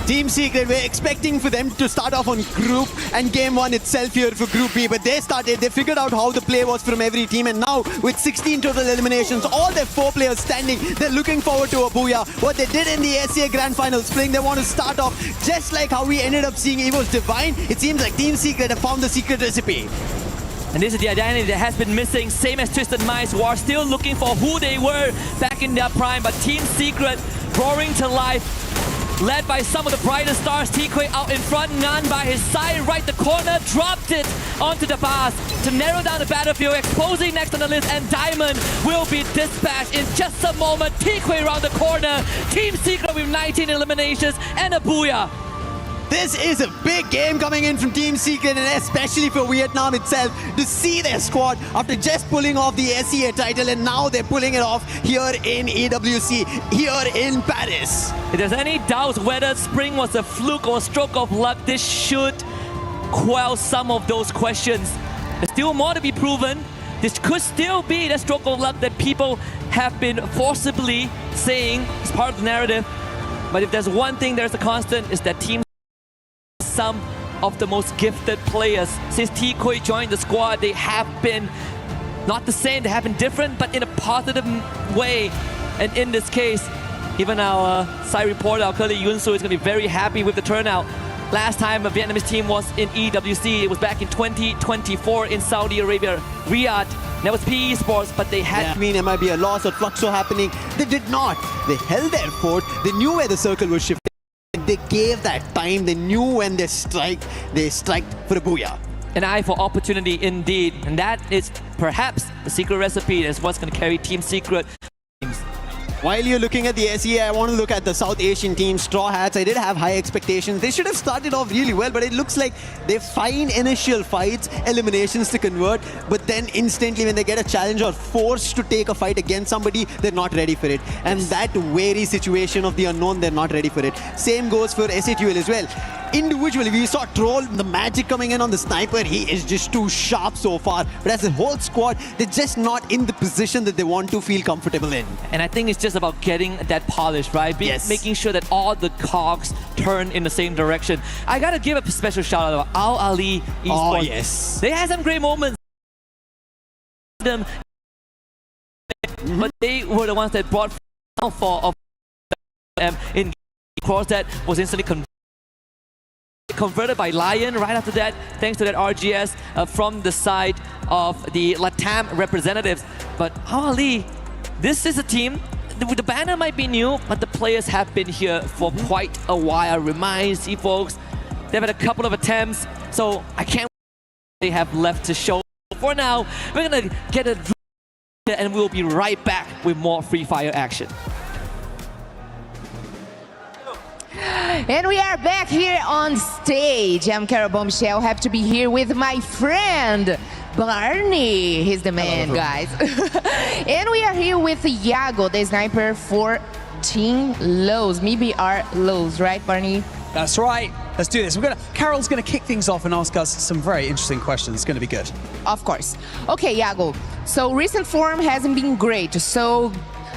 Team Secret, we're expecting for them to start off on Group and Game 1 itself here for Group B, but they figured out how the play was from every team, and now with 16 total eliminations, all their 4 players standing, they're looking forward to a booyah. What they did in the SCA Grand Final Spring, they want to start off just like how we ended up seeing Evo's Divine. It seems like Team Secret have found the secret recipe. And this is the identity that has been missing, same as Twisted Minds, who are still looking for who they were back in their prime, but Team Secret roaring to life. Led by some of the brightest stars, T-Quay out in front, Ngan by his side, right the corner, dropped it onto the pass to narrow down the battlefield. Exposing next on the list, and Diamond will be dispatched in just a moment. T-Quay around the corner, Team Secret with 19 eliminations and a booyah. This is a big game coming in from Team Secret, and especially for Vietnam itself, to see their squad after just pulling off the SCA title, and now they're pulling it off here in EWC, here in Paris. If there's any doubts whether Spring was a fluke or stroke of luck, this should quell some of those questions. There's still more to be proven. This could still be the stroke of luck that people have been forcibly saying is part of the narrative. But if there's one thing there's a constant, is that Team some of the most gifted players. Since T-Quay joined the squad, they have been not the same, they have been different, but in a positive way. And in this case, even our side reporter, our colleague Yun Su, is going to be very happy with the turnout. Last time a Vietnamese team was in EWC, it was back in 2024 in Saudi Arabia, Riyadh. That was PE Sports, but they had... I mean, there might be a loss or Fluxo happening. They did not. They held their fort. They knew where the circle was shifting. They gave that time. They knew when they strike for a booyah. an eye for opportunity indeed. And that is perhaps the secret recipe. That's what's going to carry Team Secret. While you're looking at the SEA, I want to look at the South Asian team, Straw Hats. I did have high expectations. They should have started off really well, but it looks like they find initial fights, eliminations to convert, but then instantly when they get a challenge or forced to take a fight against somebody, they're not ready for it. And that wary situation of the unknown, they're not ready for it. Same goes for SATUL as well. Individually, we saw Troll, the magic coming in on the sniper. He is just too sharp so far. But as a whole squad, they're just not in the position that they want to feel comfortable in. And I think it's just about getting that polish, right? Making sure that all the cogs turn in the same direction. I gotta give a special shout out to Al Ali Esports. Oh, yes. They had some great moments. But they were the ones that brought for of in cross that was instantly converted by Lion right after that, thanks to that RGS from the side of the Latam representatives. But Ali, this is a team, the banner might be new, but the players have been here for quite a while. Reminds you folks, they've had a couple of attempts, so I can't they have left to show. For now, we're gonna get a and we'll be right back with more Free Fire action. And we are back here on stage. I'm Carol Bombshell. Happy to be here with my friend Barney. He's the man, guys. And we are here with Iago, the sniper for Team Lowe's. Maybe our Lowe's, right, Barney? That's right. Let's do this. Carol's gonna kick things off and ask us some very interesting questions. It's gonna be good. Of course. Okay, Iago. So recent form hasn't been great. So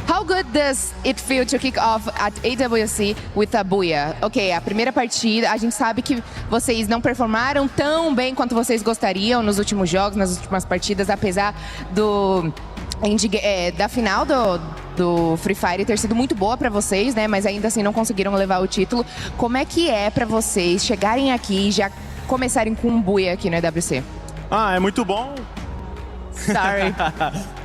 how good does it feel to kick off at EWC with a Buia? Ok, a primeira partida, a gente sabe que vocês não performaram tão bem quanto vocês gostariam nos últimos jogos, nas últimas partidas, apesar da final do Free Fire ter sido muito boa para vocês, né? Mas ainda assim não conseguiram levar o título. Como é que é para vocês chegarem aqui e já começarem com um Buia aqui no EWC? É muito bom. Sorry.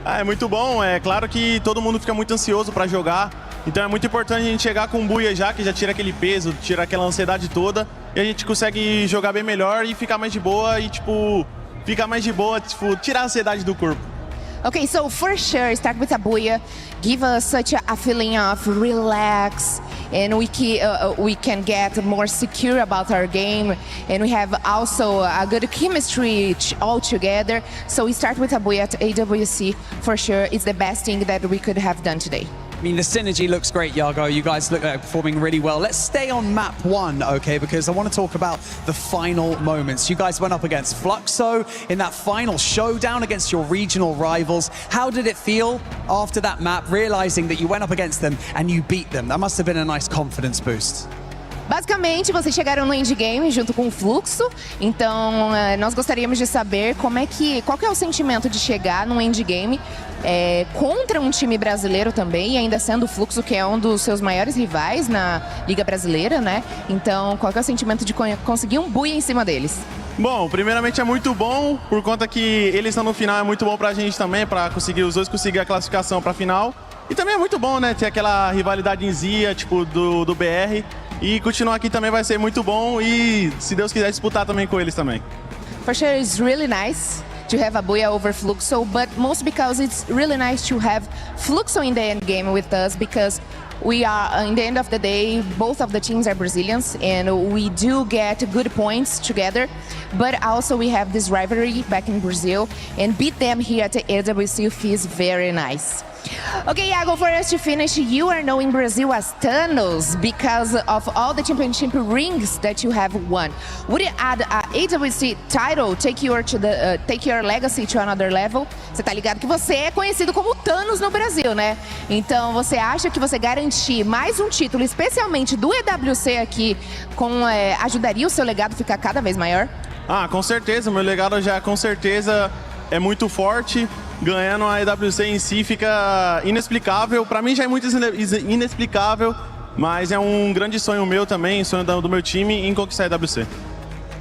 É muito bom, é claro que todo mundo fica muito ansioso para jogar, então é muito importante a gente chegar com um Buia já, que já tira aquele peso, tira aquela ansiedade toda, e a gente consegue jogar bem melhor e ficar mais de boa, tirar a ansiedade do corpo. Okay, so for sure, start with a Buia, give us such a feeling of relax, and we can get more secure about our game, and we have also a good chemistry all together. So we start with a Buia at AWC, for sure, it's the best thing that we could have done today. I mean, the synergy looks great, Iago. You guys look like performing really well. Let's stay on map 1, okay, because I want to talk about the final moments. You guys went up against Fluxo in that final showdown against your regional rivals. How did it feel after that map, realizing that you went up against them and you beat them? That must have been a nice confidence boost. Basicamente, vocês chegaram no endgame junto com o Fluxo, então nós gostaríamos de saber qual que é o sentimento de chegar no endgame contra um time brasileiro também, e ainda sendo o Fluxo, que é um dos seus maiores rivais na Liga Brasileira, né? Então, qual que é o sentimento de conseguir um Buia em cima deles? Bom, primeiramente é muito bom, por conta que eles estão no final, é muito bom pra gente também, pra os dois conseguir a classificação pra final. E também é muito bom, né, ter aquela rivalidadezinha, tipo, do BR. E continuar aqui também vai ser muito bom e, se Deus quiser, disputar também com eles também. For sure, it's really nice to have a Buia over Fluxo, but most because it's really nice to have Fluxo in the end game with us, because we are, in the end of the day, both of the teams are Brazilians, and we do get good points together, but also we have this rivalry back in Brazil, and beat them here at the EWC feels very nice. Okay, Iago, for us to finish, you are known in Brazil as Thanos because of all the championship rings that you have won. Would you add a AWC title, take your legacy to another level? Você tá ligado que você é conhecido como Thanos no Brasil, né? Então, você acha que você garantir mais um título, especialmente do EWC aqui, ajudaria o seu legado a ficar cada vez maior? Com certeza, meu legado já com certeza é muito forte. Ganhando a EWC em si fica inexplicável. Para mim já é muito inexplicável, mas é um grande sonho meu também, sonho do meu time em conquistar a EWC.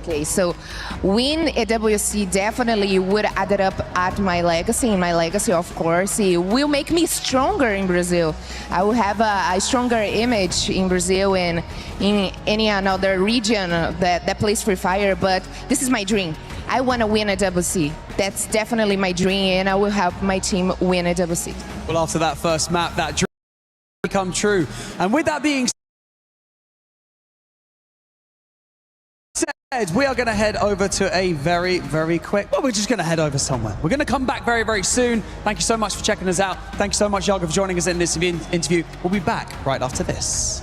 Okay, so win EWC definitely would add up at my legacy. In my legacy, of course, it will make me stronger in Brazil. I will have a stronger image in Brazil and in any another region that plays Free Fire, but this is my dream. I want to win a EWC. That's definitely my dream, and I will help my team win a EWC. Well, after that first map, that dream come true. And with that being said, we are going to head over to a very, very quick, well, we're just going to head over somewhere. We're going to come back very, very soon. Thank you so much for checking us out. Thank you so much, Yago, for joining us in this interview. We'll be back right after this.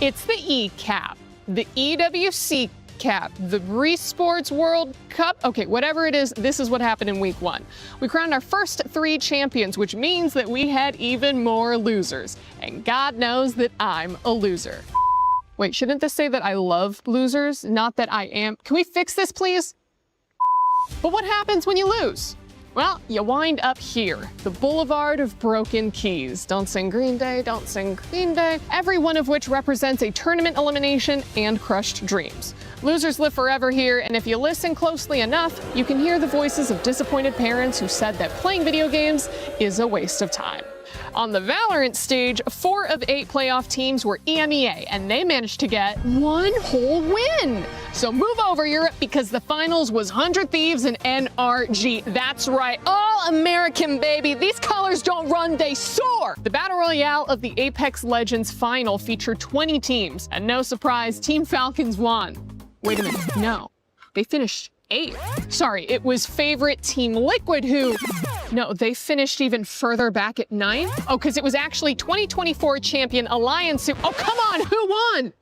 It's the E-Cap, the EWC Cap, the Esports World Cup. Okay, whatever it is, this is what happened in week 1. We crowned our first 3 champions, which means that we had even more losers. And God knows that I'm a loser. Wait, shouldn't this say that I love losers, not that I am? Can we fix this, please? But what happens when you lose? Well, you wind up here, the Boulevard of Broken Keys. Don't sing Green Day, don't sing Green Day. Every one of which represents a tournament elimination and crushed dreams. Losers live forever here, and if you listen closely enough, you can hear the voices of disappointed parents who said that playing video games is a waste of time. On the Valorant stage, 4 of 8 playoff teams were EMEA, and they managed to get 1 whole win. So move over, Europe, because the finals was 100 Thieves and NRG. That's right, all American, baby. These colors don't run, they soar. The Battle Royale of the Apex Legends final featured 20 teams, and no surprise, Team Falcons won. Wait a minute, no, they finished 8th. Sorry, it was favorite Team Liquid who... No, they finished even further back at 9th. Oh, because it was actually 2024 champion Alliance who... Oh, come on, who won?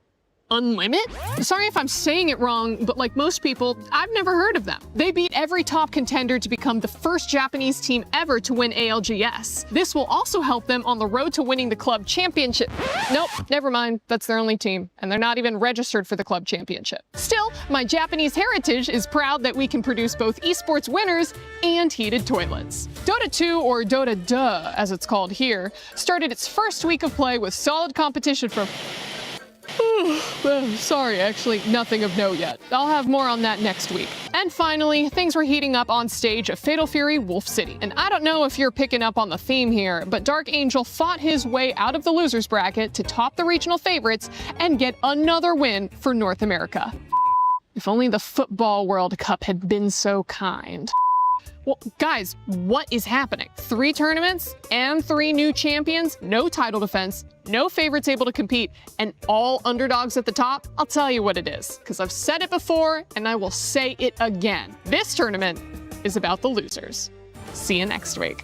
Unlimit? Sorry if I'm saying it wrong, but like most people, I've never heard of them. They beat every top contender to become the first Japanese team ever to win ALGS. This will also help them on the road to winning the club championship. Nope, never mind, that's their only team, and they're not even registered for the club championship. Still, my Japanese heritage is proud that we can produce both esports winners and heated toilets. Dota 2, or Dota Duh, as it's called here, started its first week of play with solid competition from... Sorry, actually, nothing of note yet. I'll have more on that next week. And finally, things were heating up on stage at Fatal Fury Wolf City. And I don't know if you're picking up on the theme here, but Dark Angel fought his way out of the losers bracket to top the regional favorites and get another win for North America. If only the Football World Cup had been so kind. Well, guys, what is happening? 3 tournaments and 3 new champions, no title defense, no favorites able to compete, and all underdogs at the top? I'll tell you what it is, because I've said it before and I will say it again. This tournament is about the losers. See you next week.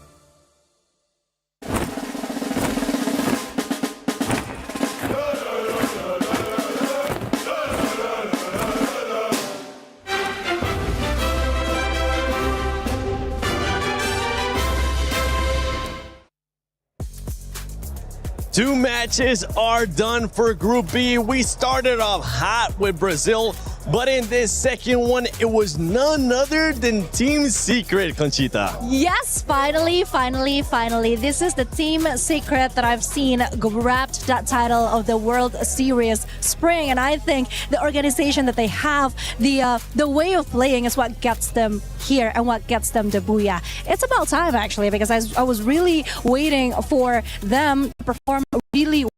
Two matches are done for Group B. We started off hot with Brazil, but in this second one, it was none other than Team Secret, Conchita. Yes, finally. This is the Team Secret that I've seen grabbed that title of the World Series Spring, and I think the organization that they have, the way of playing is what gets them here and what gets them the booyah. It's about time, actually, because I was really waiting for them to perform really well.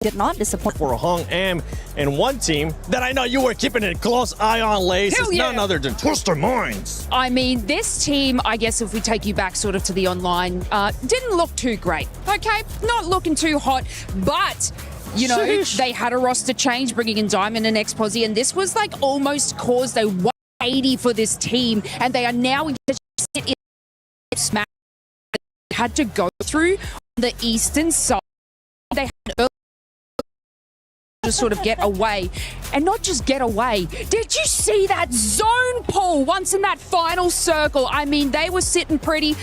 Did not disappoint. For Hong Am and one team that I know you were keeping a close eye on, Lace, is none other than Twister Minds. I mean, this team, I guess if we take you back sort of to the online, didn't look too great, okay? Not looking too hot, but... You know, they had a roster change, bringing in Diamond and X-Posi, and this was like almost caused a 180 for this team, and they are now in smash had to go through on the eastern side. They had to sort of get away. And not just get away. Did you see that zone pull once in that final circle? I mean, they were sitting pretty.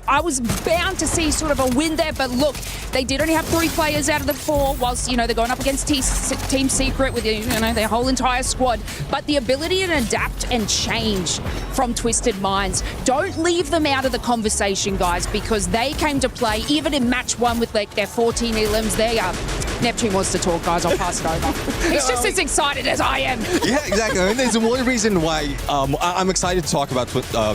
I was bound to see sort of a win there, but look, they did only have 3 players out of the 4, whilst, they're going up against Team Secret with, their whole entire squad. But the ability to adapt and change from Twisted Minds, don't leave them out of the conversation, guys, because they came to play, even in match 1 with like their 14 elims. They are. Neptune wants to talk, guys. I'll pass it over. He's just as excited as I am. Yeah, exactly. I mean, there's one reason why I'm excited to talk about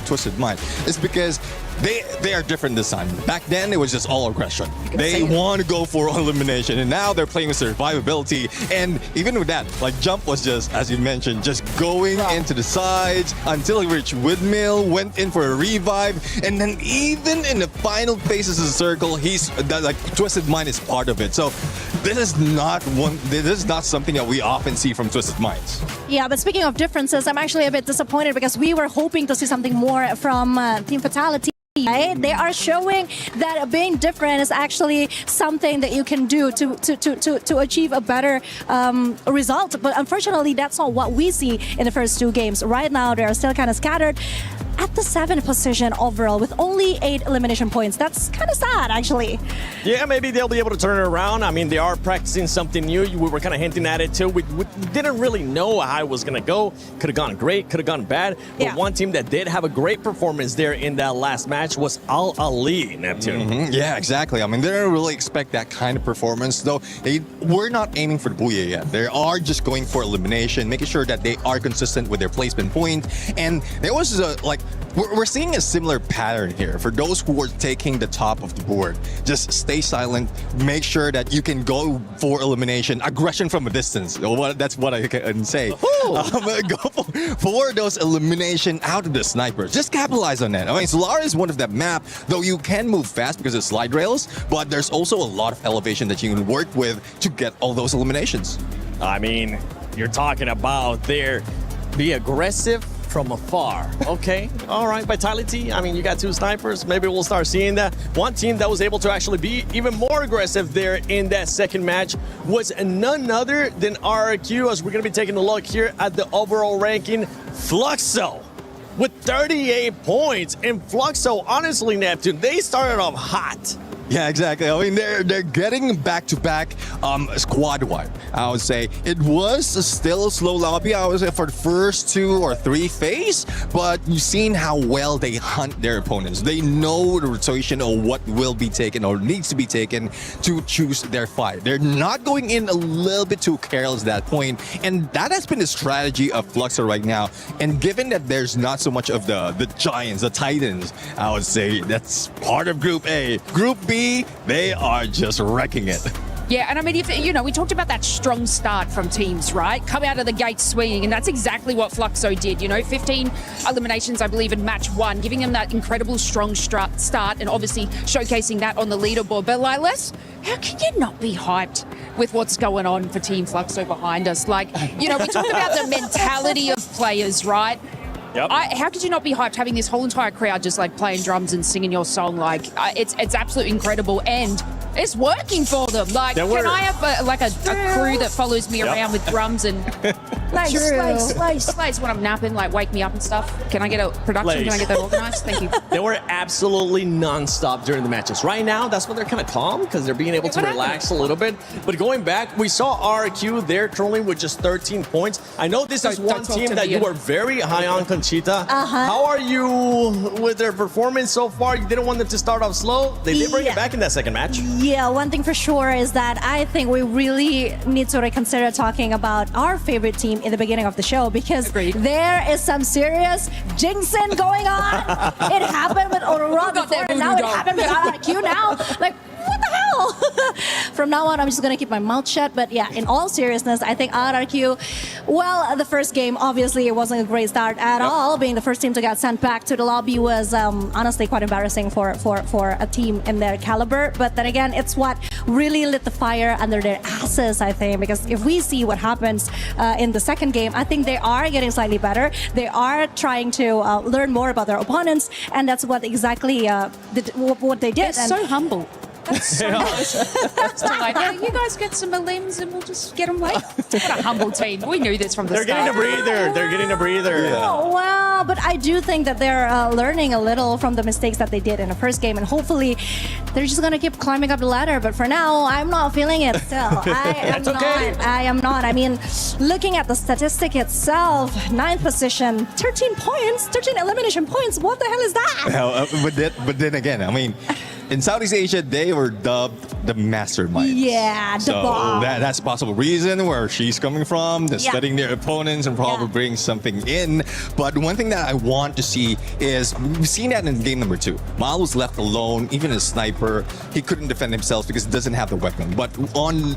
Twisted Mind is because they are different this time. Back then, it was just all aggression. They want to go for elimination, and now they're playing with survivability. And even with that, like Jump was just, as you mentioned, just going into the sides until he reached Windmill, went in for a revive, and then even in the final phases of the circle, Twisted Mind is part of it. So this is not something that we often see from Twisted Minds. Yeah, but speaking of differences, I'm actually a bit disappointed because we were hoping to see something more from Team Fatality. Right? They are showing that being different is actually something that you can do to achieve a better result. But unfortunately, that's not what we see in the first 2 games. Right now, they are still kind of scattered at the 7th position overall with only 8 elimination points. That's kind of sad, actually. Yeah, maybe they'll be able to turn it around. I mean, they are practicing something new. We were kind of hinting at it too. We didn't really know how it was going to go. Could have gone great, could have gone bad. But one team that did have a great performance there in that last match was Al Ali, Neptune. Mm-hmm. Yeah, exactly. I mean, they don't really expect that kind of performance, though. We're not aiming for the Booyah yet. They are just going for elimination, making sure that they are consistent with their placement point. And there was we're seeing a similar pattern here. For those who are taking the top of the board, just stay silent, make sure that you can go for elimination, aggression from a distance. That's what I can say. Go for those elimination out of the snipers. Just capitalize on that. I mean, Solar is one of that map, though you can move fast because of slide rails, but there's also a lot of elevation that you can work with to get all those eliminations. I mean, you're talking about be aggressive from afar. Okay, all right, Vitality. I mean, you got 2 snipers. Maybe we'll start seeing that. One team that was able to actually be even more aggressive there in that second match was none other than RRQ, as we're going to be taking a look here at the overall ranking. Fluxo with 38 points. And Fluxo, honestly, Neptune, they started off hot. Yeah, exactly. I mean, they're getting back-to-back squad wipe. I would say it was still a slow lobby. I would say for the first 2 or 3 phase, but you've seen how well they hunt their opponents. They know the rotation of what will be taken or needs to be taken to choose their fight. They're not going in a little bit too careless at that point, and that has been the strategy of Fluxo right now. And given that there's not so much of the giants, the titans, I would say that's part of Group A. Group B, they are just wrecking it. Yeah, and I mean, we talked about that strong start from teams, right? Come out of the gate swinging, and that's exactly what Fluxo did. 15 eliminations, I believe, in match 1, giving them that incredible strong start, and obviously showcasing that on the leaderboard. But Lilas, how can you not be hyped with what's going on for Team Fluxo behind us? We talked about the mentality of players, right? Yep. How could you not be hyped having this whole entire crowd just playing drums and singing your song? It's absolutely incredible, and it's working for them. Can I have a crew that follows me around with drums and slice when I'm napping, wake me up and stuff? Can I get a production? Can I get that organized? Thank you. They were absolutely non-stop during the matches. Right now, that's when they're kind of calm because they're being able to relax a little bit. But going back, we saw RQ there trolling with just 13 points. I know this is one team that you were very high on, Conchita. How are you with their performance so far? You didn't want them to start off slow. They did bring it back in that second match. Yeah, one thing for sure is that I think we really need to reconsider talking about our favorite team in the beginning of the show, because there is some serious jinxing going on. It happened with Aurora before, and now it happened with RRQ now. What the hell? From now on, I'm just going to keep my mouth shut. But yeah, in all seriousness, I think RRQ, well, the first game, obviously, it wasn't a great start at all. Being the first team to get sent back to the lobby was honestly quite embarrassing for a team in their caliber. But then again, it's what really lit the fire under their asses, I think. Because if we see what happens in the second game, I think they are getting slightly better. They are trying to learn more about their opponents. And that's what exactly what they did. They're so humble. That's so nice. It's like, yeah, you guys get some limbs and we'll just get them late. What a humble team. We knew this from the They're start. getting a breather. They're getting a breather. Oh, wow, but I do think that they're learning a little from the mistakes that they did in the first game, and hopefully they're just gonna keep climbing up the ladder. But for now, I'm not feeling it still. I am not. I mean, looking at the statistic itself, 9th position, 13 points, 13 elimination points. What the hell is that? Well, but then again, I mean, in Southeast Asia, they were dubbed the masterminds. Yeah, the so bomb. that's a possible reason where she's coming from. They're studying their opponents and probably bring something in. But one thing that I want to see is, we've seen that in game number 2. Mal was left alone, even a sniper. He couldn't defend himself because he doesn't have the weapon. But on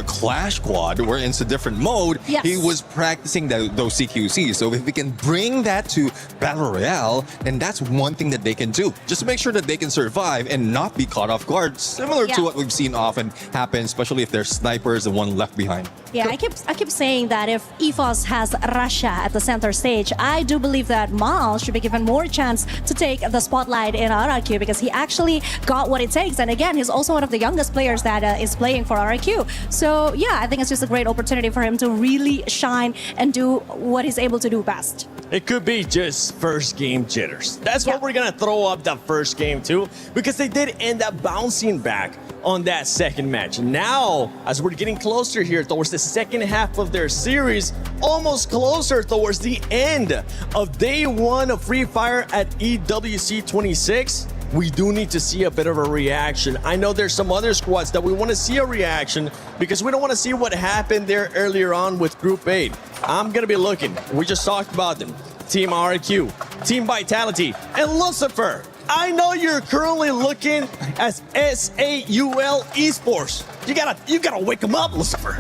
Clash Squad, where it's a different mode, he was practicing those CQCs. So if we can bring that to Battle Royale, then that's one thing that they can do. Just to make sure that they can survive and not be caught off guard, similar to what we've seen often happen, especially if there's snipers, the one left behind. Yeah, I keep saying that if EFOS has Russia at the center stage, I do believe that Mal should be given more chance to take the spotlight in RRQ, because he actually got what it takes. And again, he's also one of the youngest players that is playing for RRQ. So yeah, I think it's just a great opportunity for him to really shine and do what he's able to do best. It could be just first game jitters. That's what we're gonna throw up the first game too, because they did end up bouncing back on that second match. Now, as we're getting closer here towards the second half of their series, almost closer towards the end of day 1 of Free Fire at EWC 26, we do need to see a bit of a reaction. I know there's some other squads that we want to see a reaction, because we don't want to see what happened there earlier on with Group 8. I'm going to be looking. We just talked about them. Team RQ, Team Vitality, and Lucifer. I know you're currently looking as SAUL Esports. You gotta wake them up, Lucifer.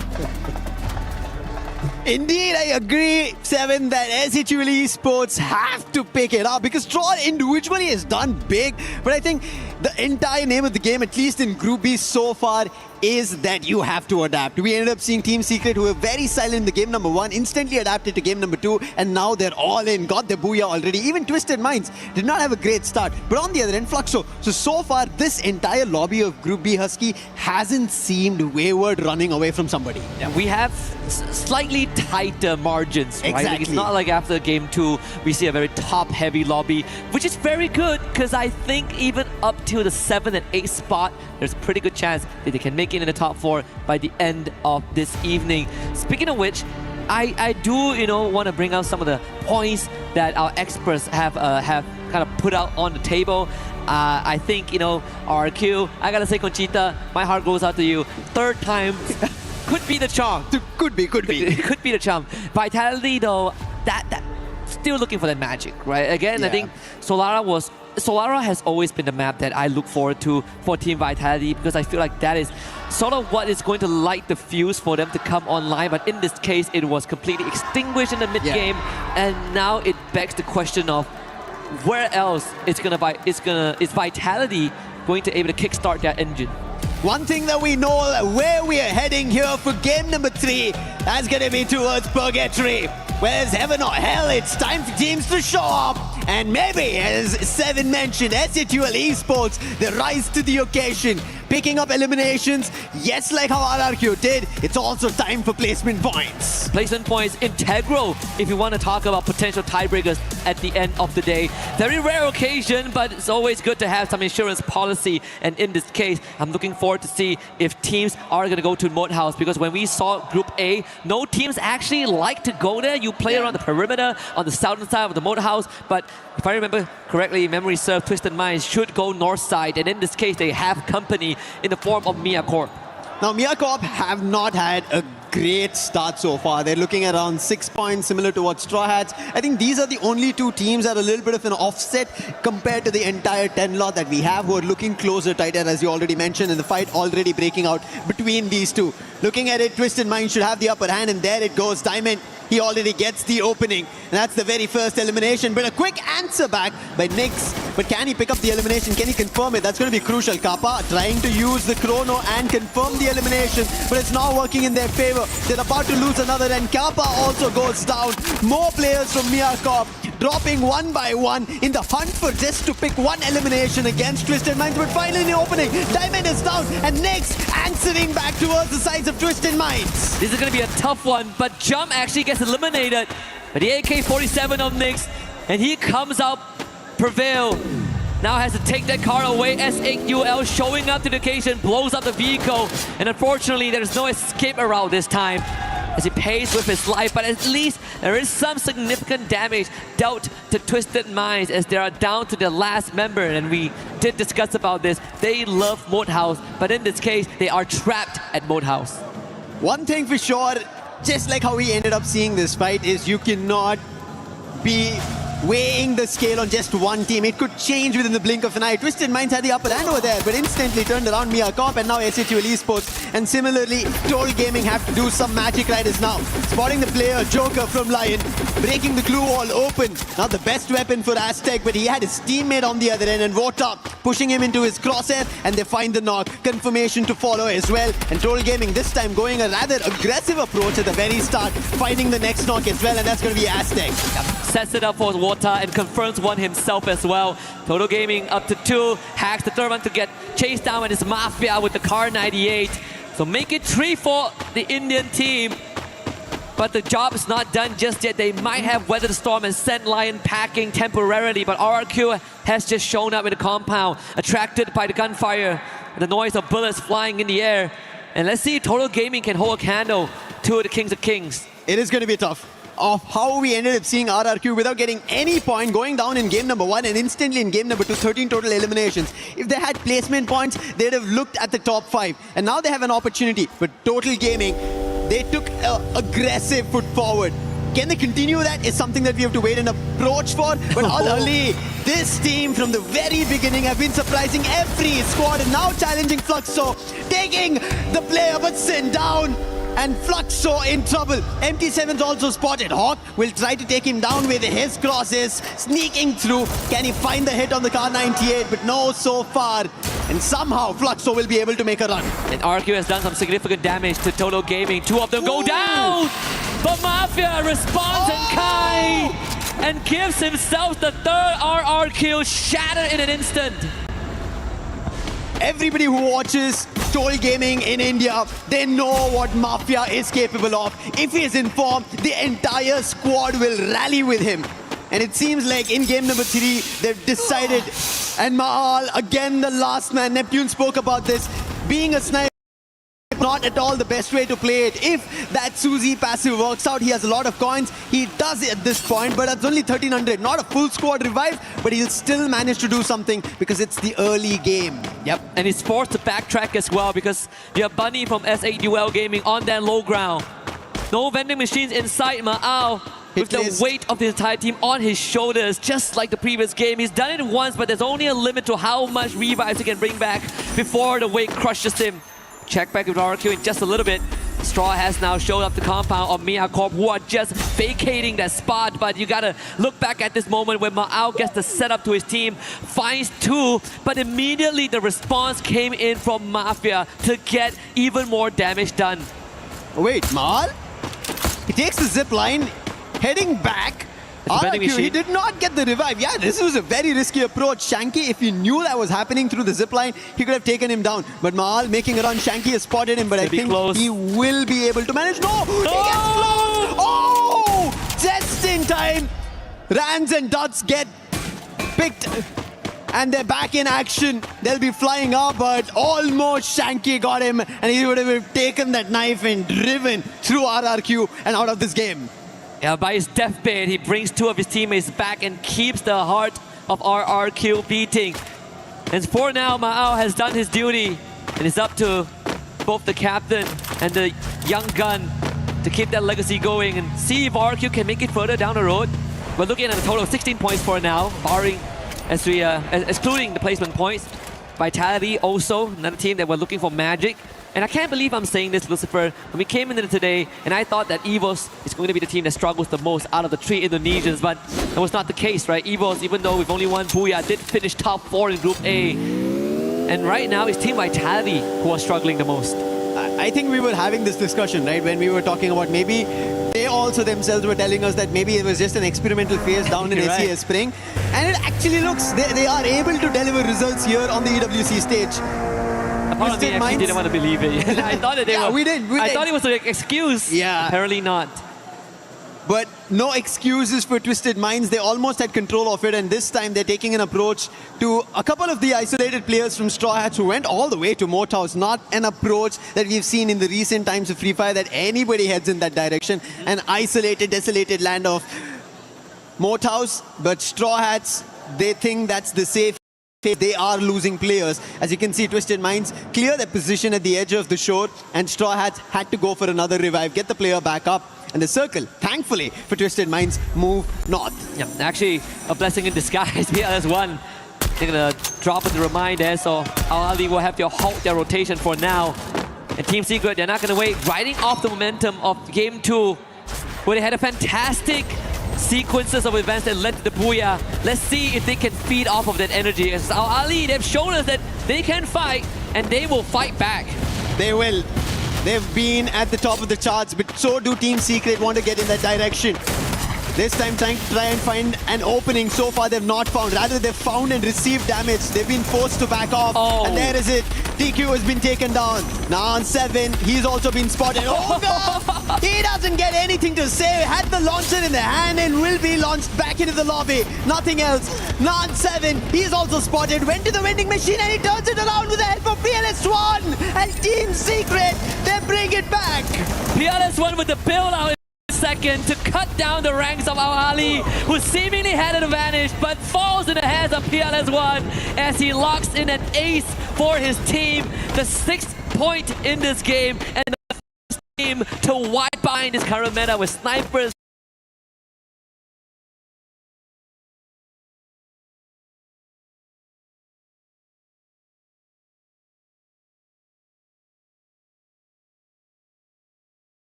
Indeed, I agree, Seven, that SAUL Esports have to pick it up, because Troll individually has done big, but I think the entire name of the game, at least in Group B so far, is that you have to adapt. We ended up seeing Team Secret, who were very silent in the game number 1, instantly adapted to game number 2, and now they're all in, got their booyah already. Even Twisted Minds did not have a great start. But on the other end, Fluxo. So far, this entire lobby of Group B Husky hasn't seemed wayward running away from somebody. Yeah, we have slightly tighter margins, right? Like, it's not like after game 2, we see a very top-heavy lobby, which is very good, because I think even up to the 7th and 8th spot, there's a pretty good chance that they can make it in the top 4 by the end of this evening. Speaking of which, I do, want to bring out some of the points that our experts have kind of put out on the table. I think, RQ, I gotta say, Conchita, my heart goes out to you. 3rd time could be the charm. Could be. It could be the charm. Vitality, though, that still looking for that magic, right? Again, I think Solara has always been the map that I look forward to for Team Vitality, because I feel like that is sort of what is going to light the fuse for them to come online. But in this case, it was completely extinguished in the mid-game, and now it begs the question of where else is Vitality going to able to kickstart their engine? One thing that we know, where we are heading here for game number 3, that's going to be towards Purgatory. Whereas heaven or hell, it's time for teams to show up. And maybe, as Seven mentioned, SAUL Esports, they rise to the occasion, picking up eliminations. Yes, like how RRQ did, it's also time for placement points. Placement points integral if you want to talk about potential tiebreakers at the end of the day. Very rare occasion, but it's always good to have some insurance policy. And in this case, I'm looking forward to see if teams are going to go to Moat House, because when we saw Group A, no teams actually like to go there. You play around the perimeter on the southern side of the Moat House, but if I remember correctly, memory serves, Twisted Minds should go north side, and in this case, they have company in the form of Mia Corp. Now, Mia Corp have not had a great start so far. They're looking at around 6 points, similar to what Straw Hats. I think these are the only 2 teams that are a little bit of an offset compared to the entire 10 lot that we have, who are looking closer, tighter, as you already mentioned, and the fight already breaking out between these 2. Looking at it, Twisted Mind should have the upper hand, and there it goes. Diamond, he already gets the opening. And that's the very first elimination. But a quick answer back by Nyx. But can he pick up the elimination? Can he confirm it? That's going to be crucial. Kappa trying to use the chrono and confirm the elimination, but it's not working in their favor. They're about to lose another, and Kappa also goes down. More players from Mia Corp dropping one by one in the hunt for just to pick one elimination against Twisted Minds. But finally in the opening, Diamond is down and Nyx answering back towards the sides of Twisted Minds. This is going to be a tough one, but Jump actually gets eliminated by the AK-47 of Nyx, and he comes out Prevail. Now has to take that car away. S8UL showing up to the occasion, blows up the vehicle, and unfortunately there's no escape route this time as he pays with his life, but at least there is some significant damage dealt to Twisted Minds as they are down to their last member, and we did discuss about this. They love Moat House, but in this case, they are trapped at Moat House. One thing for sure, just like how we ended up seeing this fight, is you cannot be weighing the scale on just one team. It could change within the blink of an eye. Twisted Minds had the upper hand over there, but instantly turned around Mia Corp and now S8UL Esports. And similarly, Troll Gaming have to do some magic riders now. Spotting the player, Joker from Lion, breaking the glue wall open. Now the best weapon for Aztec, but he had his teammate on the other end, and Vota pushing him into his crosshair, and they find the knock. Confirmation to follow as well. And Troll Gaming this time going a rather aggressive approach at the very start, finding the next knock as well, and that's going to be Aztec. Sets it up for Vota and confirms one himself as well. Total Gaming up to 2. Hacks the third one to get chased down, and it's Mafia with the car 98. So make it 3 for the Indian team. But the job is not done just yet. They might have weathered the storm and sent Lion packing temporarily, but RRQ has just shown up in the compound, attracted by the gunfire, the noise of bullets flying in the air. And let's see if Total Gaming can hold a candle to the Kings of Kings. It is going to be tough. Of how we ended up seeing RRQ without getting any point, going down in game number 1 and instantly in game number 2, 13 total eliminations. If they had placement points, they'd have looked at the top 5. And now they have an opportunity. But Total Gaming, they took an aggressive foot forward. Can they continue that is something that we have to wait and approach for. But Ali, this team from the very beginning have been surprising every squad and now challenging Fluxo, taking the player but sent down. And Fluxo in trouble. MT7's also spotted. Hawk will try to take him down with his crosses, sneaking through. Can he find the hit on the car 98? But no, so far. And somehow Fluxo will be able to make a run. And RQ has done some significant damage to Total Gaming. 2 of them go down! But Mafia responds and Kai and gives himself the third RRQ, shattered in an instant. Everybody who watches Troll Gaming in India, they know what Mafia is capable of. If he is in form, the entire squad will rally with him. And it seems like in game number 3, they've decided. And Mahal, again the last man. Neptune spoke about this. Being a sniper, not at all the best way to play it. If that Suzy passive works out, he has a lot of coins. He does it at this point, but that's only 1300. Not a full squad revive, but he'll still manage to do something because it's the early game. Yep, and he's forced to backtrack as well because you have Bunny from S8UL Gaming on that low ground. No vending machines inside Ma'ao. With the weight of the entire team on his shoulders, just like the previous game. He's done it once, but there's only a limit to how much revives he can bring back before the weight crushes him. Check back with RQ in just a little bit. Straw has now showed up the compound of Mia Corp, who are just vacating that spot, but you gotta look back at this moment when Ma'ao gets the setup to his team, finds 2, but immediately the response came in from Mafia to get even more damage done. Wait, Mal? He takes the zip line, heading back. RRQ, he did not get the revive. Yeah, this was a very risky approach. Shanky, if he knew that was happening through the zipline, he could have taken him down. But Mahal making a run. Shanky has spotted him, but I think he will be able to manage. No! He gets close! Oh! Just in time. Rans and Dots get picked. And they're back in action. They'll be flying up, but almost Shanky got him. And he would have taken that knife and driven through RRQ and out of this game. Yeah, by his deathbed, he brings 2 of his teammates back and keeps the heart of RRQ beating. And for now, Ma'ao has done his duty. And it's up to both the captain and the young gun to keep that legacy going and see if RRQ can make it further down the road. We're looking at a total of 16 points for now, barring, as we excluding the placement points. Vitality also, another team that we're looking for magic. And I can't believe I'm saying this, Lucifer. When we came into today, and I thought that EVOS is going to be the team that struggles the most out of the 3 Indonesians, but that was not the case, right? EVOS, even though we've only won Booyah, did finish top 4 in Group A. And right now, it's Team Vitality who are struggling the most. I think we were having this discussion, right? When we were talking about maybe They also themselves were telling us that maybe it was just an experimental phase down in Right. SES Spring. And it actually looks, they are able to deliver results here on the EWC stage. A part of me actually didn't want to believe it. I thought that they were. we did. I thought it was an excuse. Yeah. Apparently not. But no excuses for Twisted Minds. They almost had control of it, and this time they're taking an approach to a couple of the isolated players from Straw Hats who went all the way to Moathouse. Not an approach that we've seen in the recent times of Free Fire, that anybody heads in that direction. An isolated, desolated land of Moathouse, but Straw Hats, they think that's the safe. They are losing players. As you can see, Twisted Minds clear their position at the edge of the shore, and Straw Hats had to go for another revive, get the player back up, and the circle, thankfully for Twisted Minds, move north. Yeah, actually a blessing in disguise. PLS1, they're gonna drop with the remind there, so Al-Ali will have to halt their rotation for now. And Team Secret, they're not gonna wait, riding off the momentum of Game 2, where they had a fantastic sequences of events that led to the Booyah. Let's see if they can feed off of that energy. As Al-Ali, they've shown us that they can fight, and they will fight back. They will. They've been at the top of the charts, but so do Team Secret want to get in that direction. This time trying to try and find an opening. So far they've not found. Rather they've found and received damage. They've been forced to back off. Oh. And there is it. TQ has been taken down. Now on 7, he's also been spotted. Oh no! He doesn't get anything to say. Had the launcher in the hand and will be launched back into the lobby. Nothing else. Now on 7, he's also spotted. Went to the vending machine and he turns it around with the help of PLS1. And Team Secret, they bring it back. PLS1 with the build out second to cut down the ranks of Al-Ali, who seemingly had an advantage but falls in the hands of PLS1 as he locks in an ace for his team, the 6th point in this game, and the first team to wipe out in this current meta with snipers.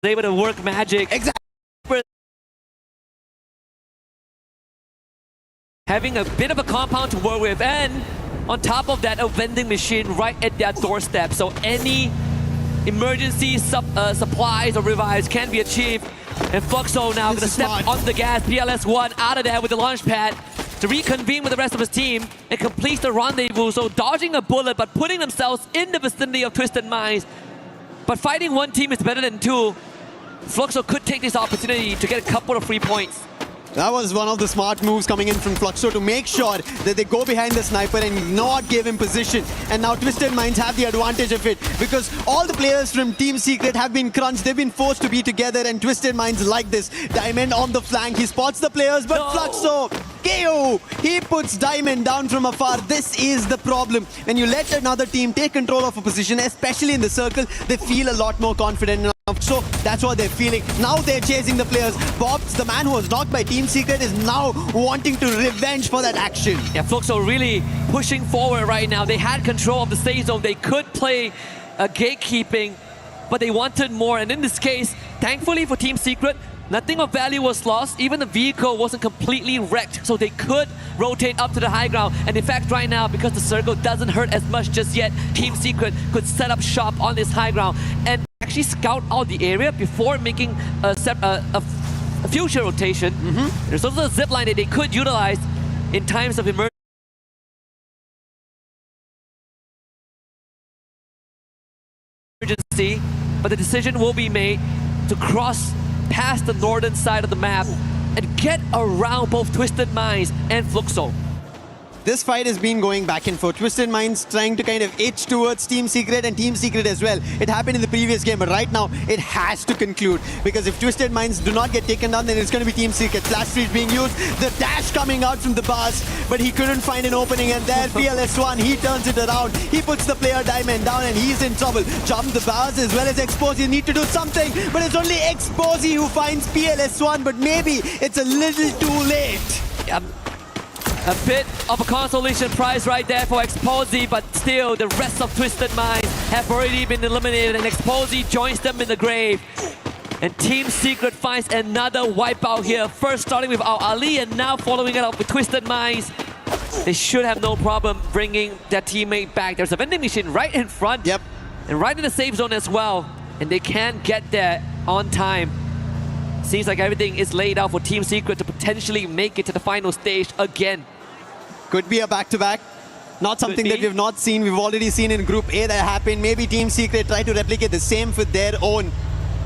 Able to work magic. Exactly. Having a bit of a compound to work with, and on top of that, a vending machine right at their doorstep. So any emergency supplies or revives can be achieved. And Fluxo now going to step on the gas. PLS1 out of there with the launch pad to reconvene with the rest of his team and complete the rendezvous. So dodging a bullet, but putting themselves in the vicinity of Twisted Minds. But fighting one team is better than two. Fluxo could take this opportunity to get a couple of free points. That was one of the smart moves coming in from Fluxo to make sure that they go behind the sniper and not give him position. And now Twisted Minds have the advantage of it because all the players from Team Secret have been crunched. They've been forced to be together, and Twisted Minds like this. Diamond on the flank. He spots the players, but no. Fluxo, KO! He puts Diamond down from afar. This is the problem. When you let another team take control of a position, especially in the circle, they feel a lot more confident. So that's what they're feeling. Now they're chasing the players. Bobs, the man who was knocked by Team Secret, is now wanting to revenge for that action. Yeah, Fluxo really pushing forward right now. They had control of the safe zone. They could play gatekeeping, but they wanted more. And in this case, thankfully for Team Secret, nothing of value was lost. Even the vehicle wasn't completely wrecked, so they could rotate up to the high ground. And in fact, right now, because the circle doesn't hurt as much just yet, Team Secret could set up shop on this high ground and actually scout out the area before making a future rotation. There's also a zip line that they could utilize in times of emergency. But the decision will be made to cross past the northern side of the map and get around both Twisted Minds and Fluxo. This fight has been going back and forth. Twisted Minds trying to kind of itch towards Team Secret and Team Secret as well. It happened in the previous game, but right now it has to conclude. Because if Twisted Minds do not get taken down, then it's going to be Team Secret. Flash Freeze being used, the dash coming out from the bars, but he couldn't find an opening, and there PLS1, he turns it around. He puts the player Diamond down and he's in trouble. Jump the bars as well as Exposy need to do something, but it's only Exposy who finds PLS1, but maybe it's a little too late. A bit of a consolation prize right there for Exposy, but still the rest of Twisted Minds have already been eliminated, and Exposy joins them in the grave. And Team Secret finds another wipeout here. First starting with Al-Ali and now following it up with Twisted Minds. They should have no problem bringing their teammate back. There's a vending machine right in front. Yep. and right in the safe zone as well. And they can't get there on time. Seems like everything is laid out for Team Secret to potentially make it to the final stage again. Could be a back-to-back. Not something that we've not seen. We've already seen in Group A that happened. Maybe Team Secret try to replicate the same for their own.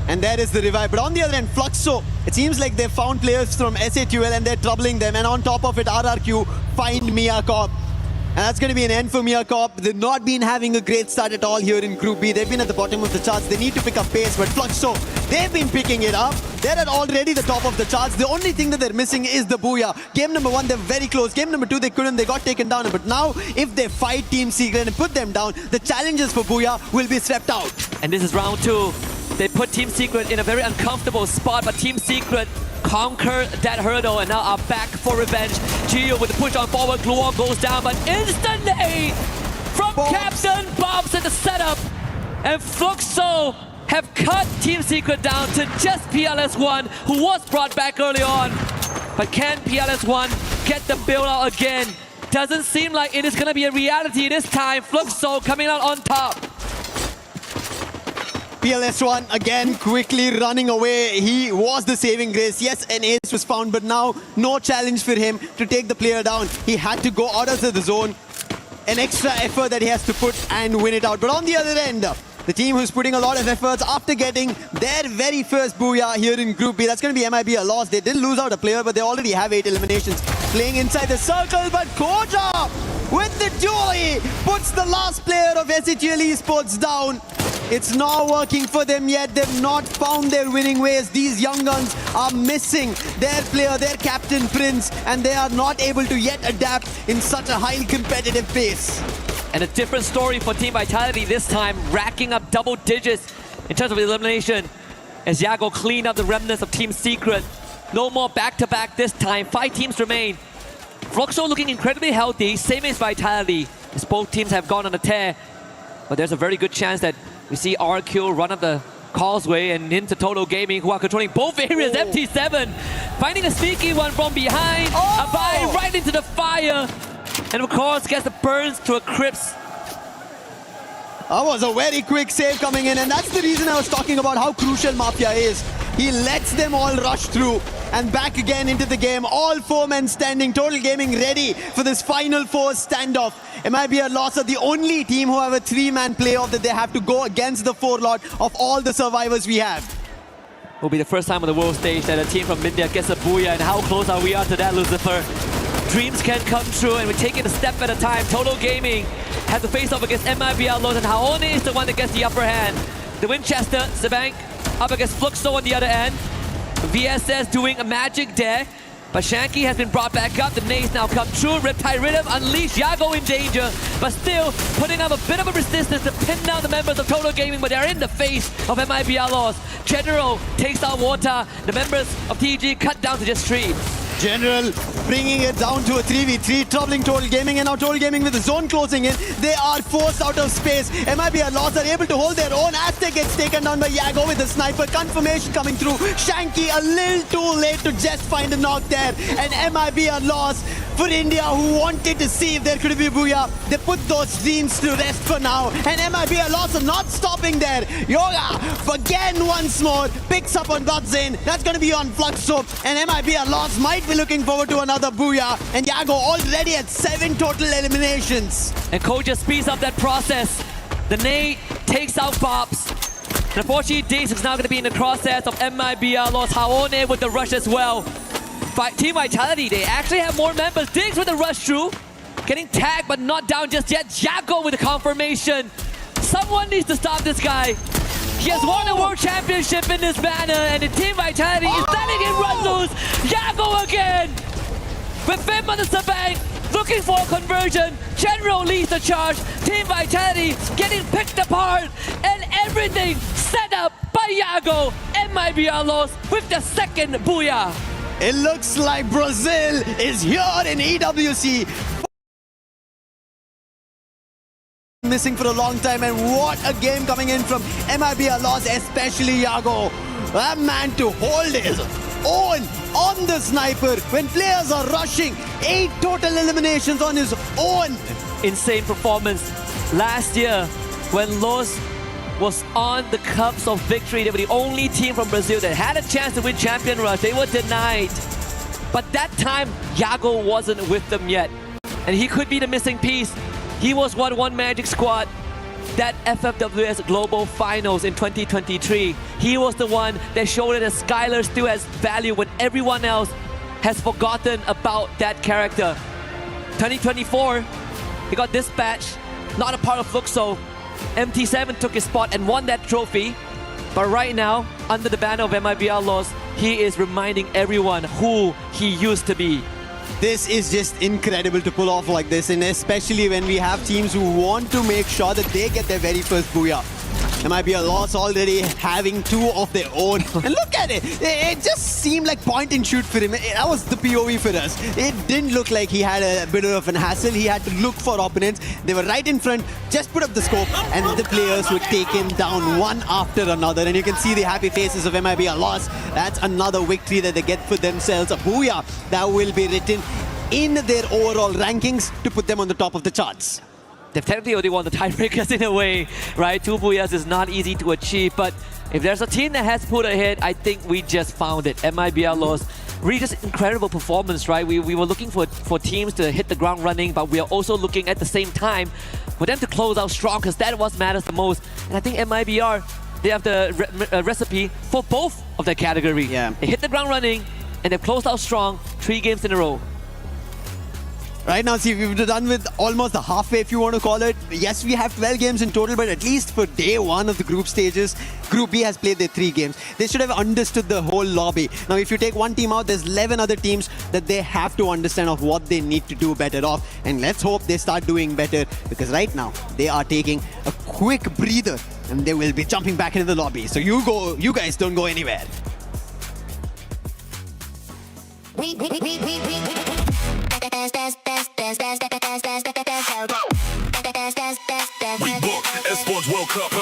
And there is the revive. But on the other end, Fluxo, it seems like they've found players from SATUL and they're troubling them. And on top of it, RRQ find Mia Corp. And that's going to be an end for Mia Corp. They've not been having a great start at all here in Group B. They've been at the bottom of the charts. They need to pick up pace, but Fluxo, they've been picking it up. They're at already the top of the charts. The only thing that they're missing is the Booyah. Game number 1, they're very close. Game number 2, they couldn't. They got taken down. But now, if they fight Team Secret and put them down, the challenges for Booyah will be swept out. And this is round 2. They put Team Secret in a very uncomfortable spot, but Team Secret conquered that hurdle and now are back for revenge. Gio with the push on forward, Gluon goes down, but instant nade from Captain Bobs at the setup. And Fluxo have cut Team Secret down to just PLS1, who was brought back early on. But can PLS1 get the build out again? Doesn't seem like it is going to be a reality this time. Fluxo coming out on top. PLS1 again quickly running away. He was the saving grace. Yes, an ace was found, but now no challenge for him to take the player down. He had to go out of the zone. An extra effort that he has to put and win it out. But on the other end, the team who's putting a lot of efforts after getting their very first Booyah here in Group B. That's going to be MIB a loss. They did lose out a player, but they already have 8 eliminations. Playing inside the circle, but Koja with the dually puts the last player of SATL Esports down. It's not working for them yet. They've not found their winning ways. These young guns are missing their player, their captain Prince, and they are not able to yet adapt in such a highly competitive pace. And a different story for Team Vitality this time, racking up double digits in terms of elimination as Yago cleaned up the remnants of Team Secret. No more back-to-back this time. 5 teams remain. Fluxo looking incredibly healthy, same as Vitality, as both teams have gone on a tear. But there's a very good chance that we see RQ run up the causeway and into Total Gaming, who are controlling both areas. MT7 finding a sneaky one from behind. Abai right into the fire. And of course gets the burns to a crisp. That was a very quick save coming in, and that's the reason I was talking about how crucial Mafia is. He lets them all rush through and back again into the game. All 4 men standing, Total Gaming ready for this Final 4 standoff. MIB a loss are the only team who have a 3-man playoff that they have to go against the 4 lot of all the survivors we have. Will be the first time on the world stage that a team from India gets a Booyah, and how close are we to that, Lucifer? Dreams can come true, and we take it a step at a time. Total Gaming has to face off against MIB Outlaws, and Haone is the one that gets the upper hand. The Winchester, Sabank, up against Fluxo on the other end. VSS doing a magic there, but Shanky has been brought back up. The nades now come true. Riptide Rhythm unleashed. Yago in danger, but still putting up a bit of a resistance to pin down the members of Total Gaming, but they're in the face of MIB Outlaws. General takes out Water. The members of TG cut down to just 3. General bringing it down to a 3v3, troubling Total Gaming, and now Total Gaming with the zone closing in. They are forced out of space. MIB Outlaws are able to hold their own as they get taken down by Yago with the sniper. Confirmation coming through. Shanky a little too late to just find a knock there. And MIB Outlaws for India, who wanted to see if there could be Booyah, they put those dreams to rest for now. And MIB Outlaws are not stopping there. Yoga again once more picks up on Godzin. That's going to be on Fluxo, and MIB Outlaws might be looking forward to another Booyah. And Yago already at 7 total eliminations. And Cole just speeds up that process. The nade takes out Bobs. And unfortunately, Diggs is now going to be in the crosshairs of MIB Outlaws. Haone with the rush as well. Team Vitality, they actually have more members. Diggs with the rush through. Getting tagged but not down just yet. Yago with the confirmation. Someone needs to stop this guy. He has won a world championship in this manner, and the Team Vitality is letting him run loose. Yago again. With Fim on the Sabank, looking for a conversion. General leads the charge. Team Vitality getting picked apart, and everything set up by Yago. MIB Outlaws with the second Booyah. It looks like Brazil is here in EWC. Missing for a long time, and what a game coming in from MIB Outlaws, especially Yago. That man to hold his own on the sniper when players are rushing. 8 total eliminations on his own. Insane performance. Last year, when Los was on the cusp of victory. They were the only team from Brazil that had a chance to win Champion Rush. They were denied. But that time, Yago wasn't with them yet. And he could be the missing piece. He was what won Magic Squad that FFWS Global Finals in 2023. He was the one that showed that Skylar still has value when everyone else has forgotten about that character. 2024, he got dispatched, not a part of Fluxo. MT7 took his spot and won that trophy. But right now, under the banner of MIBR Laws, he is reminding everyone who he used to be. This is just incredible to pull off like this, and especially when we have teams who want to make sure that they get their very first booyah. There might be a loss already, having two of their own. And look at it. It just seemed like point and shoot for him. That was the POV for us. It didn't look like he had a bit of an hassle. He had to look for opponents. They were right in front, just put up the scope, and the players would take him down one after another. And you can see the happy faces of MIB a loss. That's another victory that they get for themselves. A booyah that will be written in their overall rankings to put them on the top of the charts. They've technically already won the tiebreakers in a way, right? 2 booyahs is not easy to achieve, but if there's a team that has put ahead, I think we just found it. MIBR Laws, really just incredible performance, right? We were looking for teams to hit the ground running, but we are also looking at the same time for them to close out strong, because that what matters the most. And I think MIBR, they have the recipe for both of their category. Yeah. They hit the ground running, and they've closed out strong 3 games in a row. Right now, see, we've done with almost the halfway, if you want to call it. Yes, we have 12 games in total, but at least for day 1 of the group stages, Group B has played their 3 games. They should have understood the whole lobby. Now, if you take one team out, there's 11 other teams that they have to understand of what they need to do better off. And let's hope they start doing better, because right now, they are taking a quick breather, and they will be jumping back into the lobby. So you guys don't go anywhere. We book Esports World Cup.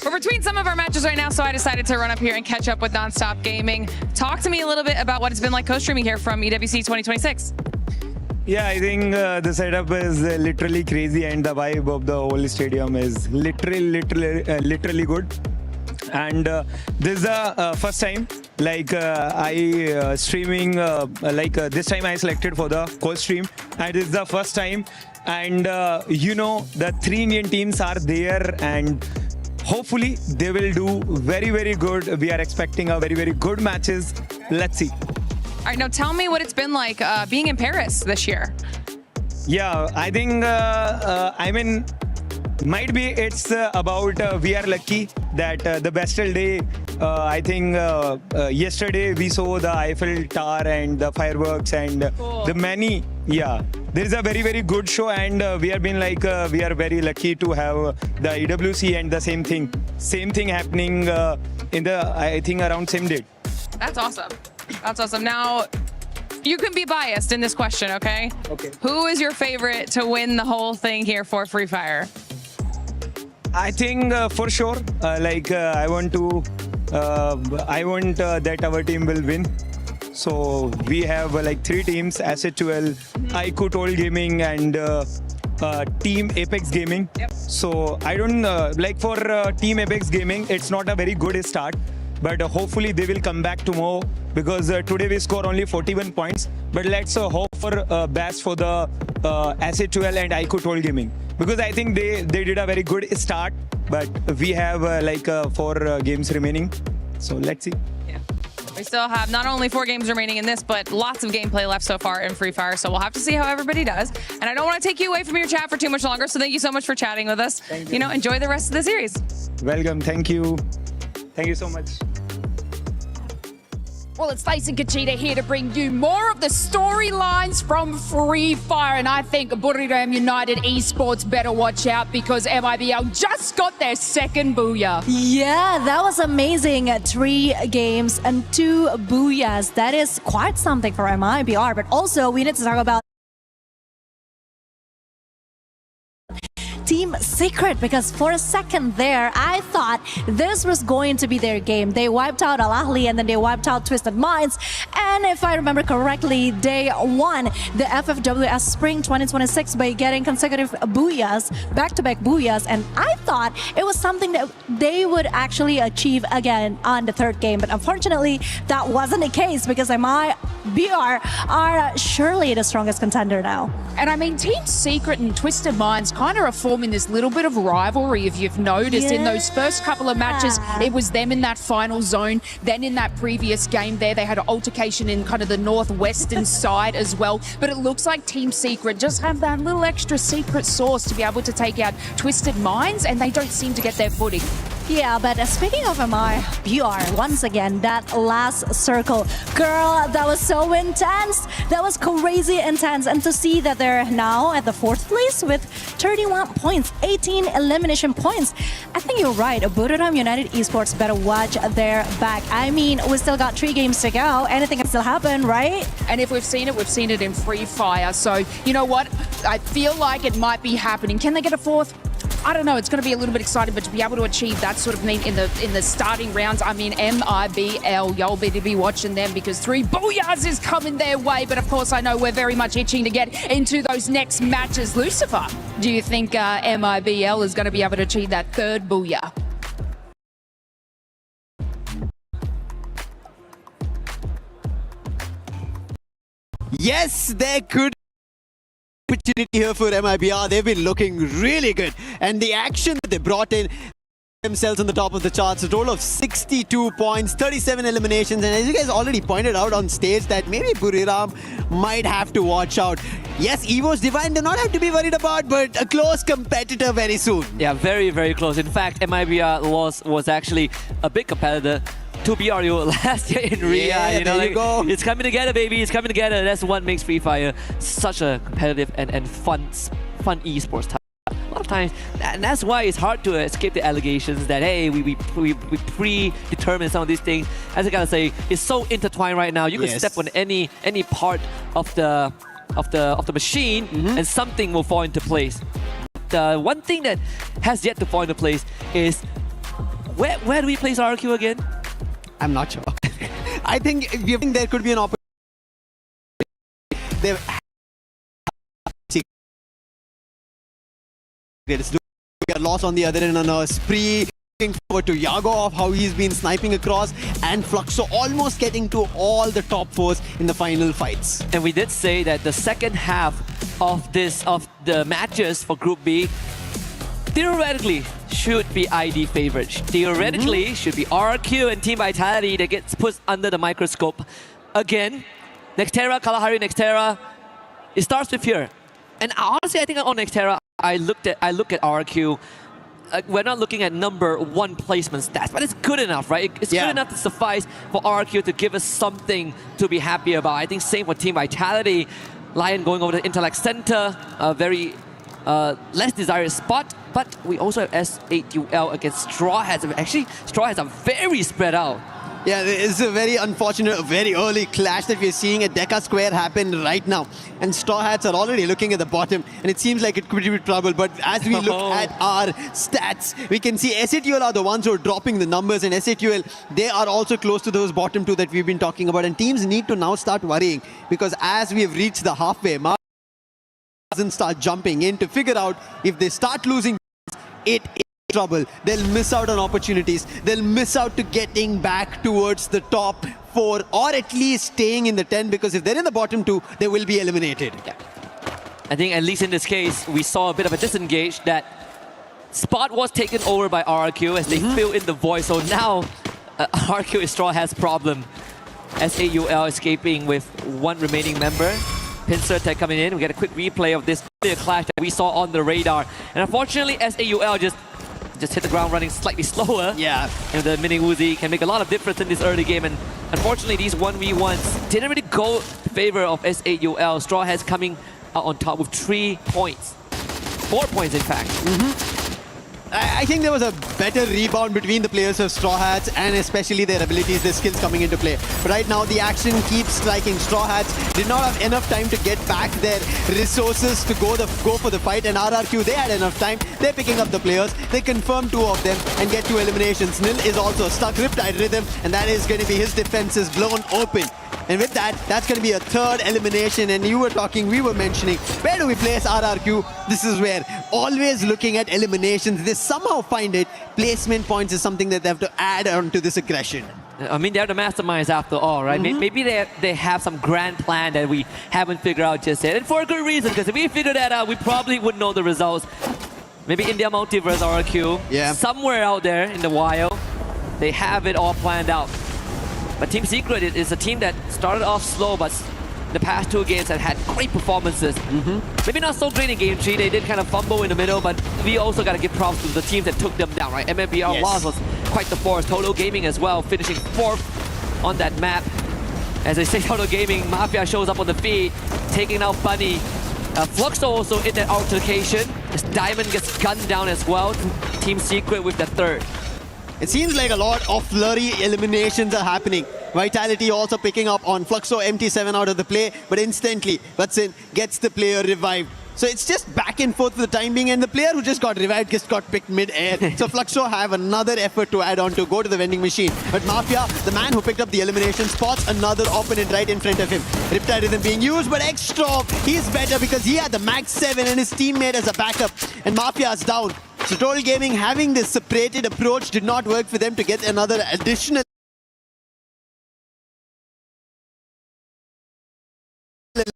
We're between some of our matches right now, so I decided to run up here and catch up with Nonstop Gaming. Talk to me a little bit about what it's been like co-streaming here from EWC 2026. Yeah, I think the setup is literally crazy, and the vibe of the whole stadium is literally good. And this is the first time, like I streaming, this time I selected for the co-stream, and this is the first time. And you know, the 3 Indian teams are there, and hopefully they will do very good. We are expecting a very good matches. Let's see. All right, now tell me what it's been like being in Paris this year. Yeah, I think, I mean, might be it's about we are lucky that the Bastille Day, I think yesterday we saw the Eiffel Tower and the fireworks and the many, yeah. There is a very good show, and we have been like, we are very lucky to have the EWC and the same thing happening in the, I think, around same date. That's awesome. That's awesome. Now, you can be biased in this question, okay? Okay. Who is your favorite to win the whole thing here for Free Fire? I think for sure, I want that our team will win. So we have like 3 teams: Asset12, IQ Toll Gaming, and Team Apex Gaming. Yep. So I don't like for Team Apex Gaming, it's not a very good start, but hopefully they will come back tomorrow, because today we score only 41 points. But let's hope for best for the Asset12 and IQ Toll Gaming, because I think they did a very good start, but we have 4 games remaining. So let's see. We still have not only 4 games remaining in this, but lots of gameplay left so far in Free Fire. So we'll have to see how everybody does. And I don't want to take you away from your chat for too much longer. So thank you so much for chatting with us. Thank you. You know, enjoy the rest of the series. Welcome. Thank you. Thank you so much. Well, it's Lace and Kachita here to bring you more of the storylines from Free Fire. And I think Buriram United Esports better watch out because MIBL just got their second booyah. Yeah, that was amazing. 3 games and 2 booyahs. That is quite something for MIBR. But also, we need to talk about Team Secret, because for a second there, I thought this was going to be their game. They wiped out Al Ahly and then they wiped out Twisted Minds. And if I remember correctly, they won the FFWS Spring 2026 by getting consecutive booyahs, back-to-back booyahs. And I thought it was something that they would actually achieve again on the 3rd game. But unfortunately, that wasn't the case because MIBR are surely the strongest contender now. And I mean, Team Secret and Twisted Minds kind of are forming this little bit of rivalry, if you've noticed. In those first couple of matches, it was them in that final zone. Then in that previous game there, they had an altercation in kind of the northwestern side as well. But it looks like Team Secret just have that little extra secret sauce to be able to take out Twisted Minds, and they don't seem to get their footing. Yeah, but speaking of MIBR, once again, that last circle, girl, that was so intense. That was crazy intense. And to see that they're now at the 4th place with 31 points, 18 elimination points. I think you're right. Buriram United Esports better watch their back. I mean, we still got 3 games to go. Anything can still happen, right? And if we've seen it in Free Fire. So, you know what? I feel like it might be happening. Can they get a 4th? I don't know, it's going to be a little bit exciting, but to be able to achieve that sort of thing in the starting rounds, I mean, MIBL, y'all better be watching them because 3 booyahs is coming their way. But of course, I know we're very much itching to get into those next matches. Lucifer, do you think MIBL is going to be able to achieve that 3rd booyah? Yes, there could opportunity here for MIBR. They've been looking really good, and the action that they brought in themselves on the top of the charts, a total of 62 points, 37 eliminations, and as you guys already pointed out on stage that maybe Buriram might have to watch out. Yes, Evo's Divine do not have to be worried about, but a close competitor very soon. Yeah, very, very close. In fact, MIBR was actually a big competitor to BRU last year in Ria. Yeah, there you go. It's coming together, baby. It's coming together. That's what makes Free Fire such a competitive and fun esports type. A lot of times, and that's why it's hard to escape the allegations that, hey, we predetermine some of these things. As I gotta say, it's so intertwined right now. You can step on any part of the machine, and something will fall into place. The one thing that has yet to fall into place is where do we place RQ again? I'm not sure. I think there could be an opportunity. They've got lost on the other end on a spree. Looking forward to Yago of how he's been sniping across, and Fluxo almost getting to all the top 4s in the final fights. And we did say that the second half of the matches for Group B theoretically should be ID favorite. Theoretically should be RQ and Team Vitality that gets put under the microscope again. Nextera, Kalahari Nextera. It starts with fear. And honestly, I think on Nextera, I look at RQ. We're not looking at number 1 placement stats, but it's good enough, right? It's good enough to suffice for RQ to give us something to be happy about. I think same for Team Vitality. Lion going over to Intellect Center, a very less desired spot. But we also have S8UL against Straw Hats. Actually, Straw Hats are very spread out. Yeah, it's a very unfortunate, very early clash that we're seeing at Deca Square happen right now. And Straw Hats are already looking at the bottom, and it seems like it could be trouble. But as we look at our stats, we can see S8UL are the ones who are dropping the numbers, and S8UL, they are also close to those bottom 2 that we've been talking about. And teams need to now start worrying, because as we have reached the halfway mark, doesn't start jumping in to figure out if they start losing, it is trouble. They'll miss out on opportunities. They'll miss out to getting back towards the top 4, or at least staying in the 10, because if they're in the bottom 2, they will be eliminated. Yeah. I think at least in this case, we saw a bit of a disengage. That spot was taken over by RQ as they fill in the void. So now RQ is Straw Hat's problem. S8UL escaping with 1 remaining member. Pincer Tech coming in. We get a quick replay of this clear clash that we saw on the radar. And unfortunately, S8UL just just hit the ground running slightly slower. Yeah. And the mini Uzi can make a lot of difference in this early game. And unfortunately, these 1v1s didn't really go in favor of S8UL. Straw Hats coming out on top with 3 points. 4 points, in fact. I think there was a better rebound between the players of Straw Hats and especially their abilities, their skills coming into play. But right now the action keeps striking. Straw Hats did not have enough time to get back their resources to go for the fight, and RRQ, they had enough time. They're picking up the players. They confirm 2 of them and get 2 eliminations. Nil is also stuck, Riptide Rhythm, and that is going to be his defenses blown open. And with that, that's going to be a 3rd elimination. And we were mentioning, where do we place RRQ? This is where, always looking at eliminations, they somehow find it. Placement points is something that they have to add on to this aggression. I mean, they're the masterminds after all, right? Maybe they have some grand plan that we haven't figured out just yet. And for a good reason, because if we figure that out, we probably would know the results. Maybe India Multiverse RRQ, somewhere out there in the wild, they have it all planned out. But Team Secret is a team that started off slow, but the past 2 games have had great performances. Maybe not so great in Game 3. They did kind of fumble in the middle, but we also got to give props to the teams that took them down, right? MMBR Lost was quite the force. Total Gaming as well, finishing 4th on that map. As I say, Total Gaming, Mafia shows up on the feed, taking out Bunny. Fluxo also in that altercation, as Diamond gets gunned down as well. Team Secret with the 3rd. It seems like a lot of flurry eliminations are happening. Vitality also picking up on Fluxo, MT7 out of the play, but instantly Vatsin gets the player revived. So it's just back and forth for the time being, and the player who just got revived just got picked mid-air. So Fluxo have another effort to add on to go to the vending machine. But Mafia, the man who picked up the elimination, spots another opponent right in front of him. Riptide Rhythm being used, but Extra, he's better because he had the max 7 and his teammate as a backup. And Mafia's down. So Total Gaming having this separated approach did not work for them to get another additional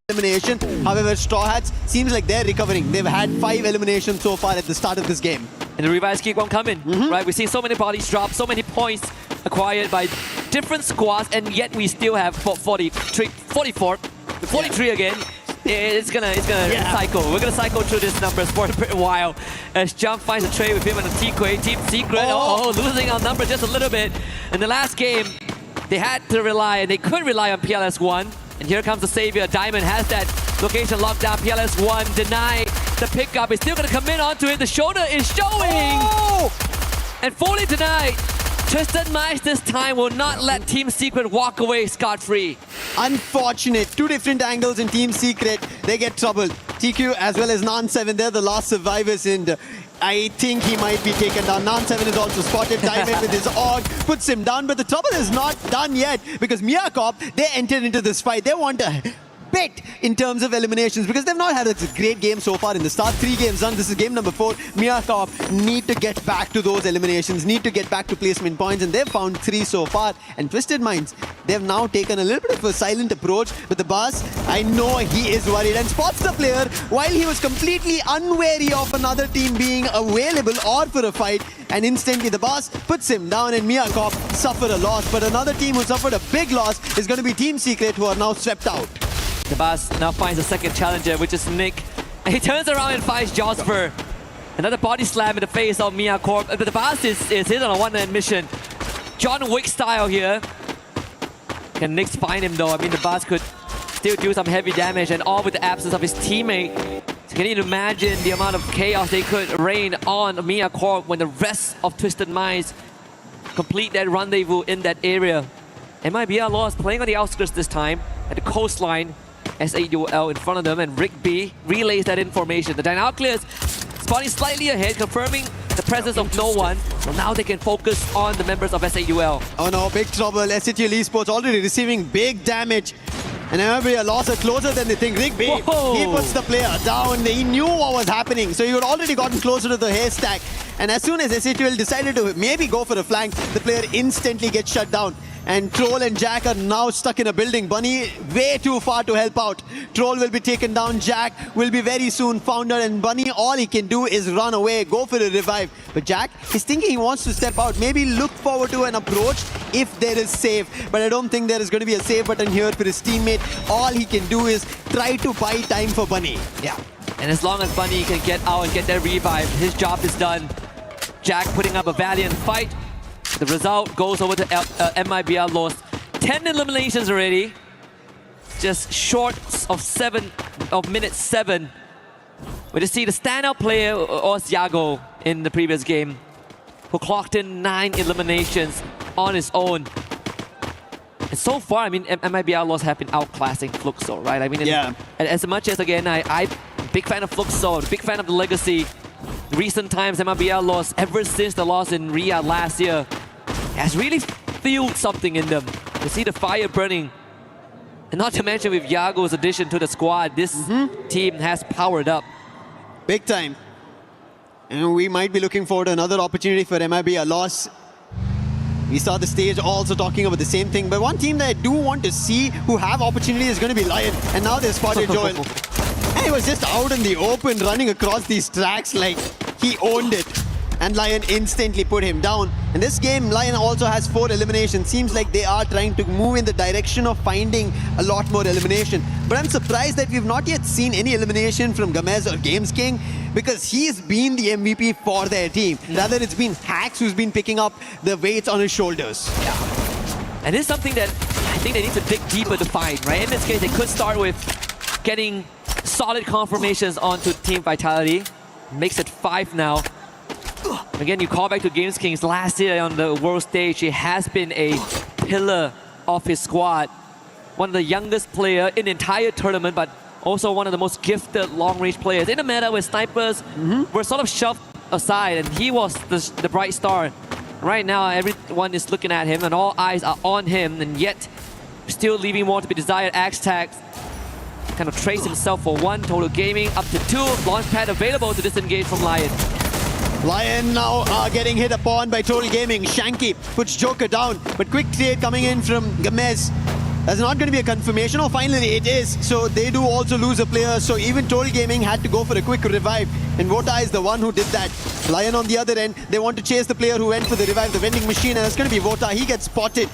elimination. However, Straw Hats seems like they're recovering. They've had 5 eliminations so far at the start of this game. And the revives keep on coming, right? We see so many bodies drop, so many points acquired by different squads, and yet we still have 43 again. It's gonna cycle. We're gonna cycle through these numbers for a while. As Jump finds a trade with him and a T-Quay. Team Secret, losing on number just a little bit. In the last game, they had to rely, and they could rely on PLS1. And here comes the savior. Diamond has that location locked down. PLS1 deny the pickup. It's still gonna come in onto it. The shoulder is showing. And fully denied. Twisted Mice this time will not let Team Secret walk away scot-free. Unfortunate. 2 different angles in Team Secret. They get troubled. TQ as well as Nan7, they're the last survivors, and I think he might be taken down. Nan7 is also spotted. Diamond with his AUG puts him down, but the trouble is not done yet because Miyacorp, they entered into this fight. They want a bit in terms of eliminations because they've not had a great game so far in the start. 3 games done. This is game number 4. Miyacorp need to get back to those eliminations, need to get back to placement points, and they've found 3 so far. And Twisted Minds, they've now taken a little bit of a silent approach with the boss. I know he is worried and spots the player while he was completely unwary of another team being available or for a fight, and instantly the boss puts him down and Miyacorp suffer a loss. But another team who suffered a big loss is going to be Team Secret, who are now swept out. The boss now finds a second challenger, which is Nick. And he turns around and finds Josper. Another body slam in the face of Miyacorp. But the boss is hit on a one-man mission. John Wick style here. Can Nick find him though? I mean, the boss could still do some heavy damage, and all with the absence of his teammate. So can you imagine the amount of chaos they could rain on Miyacorp when the rest of Twisted Minds complete that rendezvous in that area? MIBR lost, playing on the outskirts this time, at the coastline. S8UL in front of them, and Rick B relays that information. The Dinoculus spawning slightly ahead, confirming the presence of no one. So now they can focus on the members of S8UL. Oh no, big trouble. S8UL Esports already receiving big damage. And MMBR lost closer than they think. Rick B, he puts the player down. He knew what was happening. So he had already gotten closer to the haystack. And as soon as S8UL decided to maybe go for a flank, the player instantly gets shut down. And Troll and Jack are now stuck in a building. Bunny way too far to help out. Troll will be taken down. Jack will be very soon found out. And Bunny, all he can do is run away, go for a revive. But Jack is thinking he wants to step out. Maybe look forward to an approach if there is save. But I don't think there is going to be a save button here for his teammate. All he can do is try to buy time for Bunny. Yeah. And as long as Bunny can get out and get that revive, his job is done. Jack putting up a valiant fight. The result goes over to MIBR lost 10 eliminations already. Just short of minute 7. We just see the standout player was Yago in the previous game, who clocked in 9 eliminations on his own. And so far, I mean, MIBR loss have been outclassing Fluxo, right? I mean, yeah. As much as, again, I'm big fan of Fluxo, big fan of the legacy. Recent times, MIBR loss, ever since the loss in Riyadh last year, has really fueled something in them. You see the fire burning. And not to mention with Yago's addition to the squad, this team has powered up. Big time. And we might be looking forward to another opportunity for MIBR loss. We saw the stage also talking about the same thing, but one team that I do want to see who have opportunity is going to be Lion. And now they spotted Joel. And he was just out in the open running across these tracks like he owned it. And Lion instantly put him down. In this game, Lion also has 4 eliminations. Seems like they are trying to move in the direction of finding a lot more elimination. But I'm surprised that we've not yet seen any elimination from Gamez or Games King, because he's been the MVP for their team. Rather, it's been Hax who's been picking up the weights on his shoulders. Yeah. And it's something that I think they need to dig deeper to find, right? In this case, they could start with getting solid confirmations onto Team Vitality. Makes it 5 now. Again, you call back to Games Kings last year on the world stage. He has been a pillar of his squad. One of the youngest player in the entire tournament, but also one of the most gifted long-range players in a meta where snipers were sort of shoved aside, and he was the bright star. Right now, everyone is looking at him and all eyes are on him, and yet still leaving more to be desired. Axe tags kind of trace himself for 1. Total Gaming up to 2. Launchpad available to disengage from Lion. Lion now getting hit upon by Total Gaming. Shanky puts Joker down, but quick trade coming in from Gamez. That's not going to be a confirmation. Oh, finally it is. So they do also lose a player. So even Total Gaming had to go for a quick revive. And Vota is the one who did that. Lion on the other end, they want to chase the player who went for the revive, the vending machine, and it's going to be Vota. He gets spotted.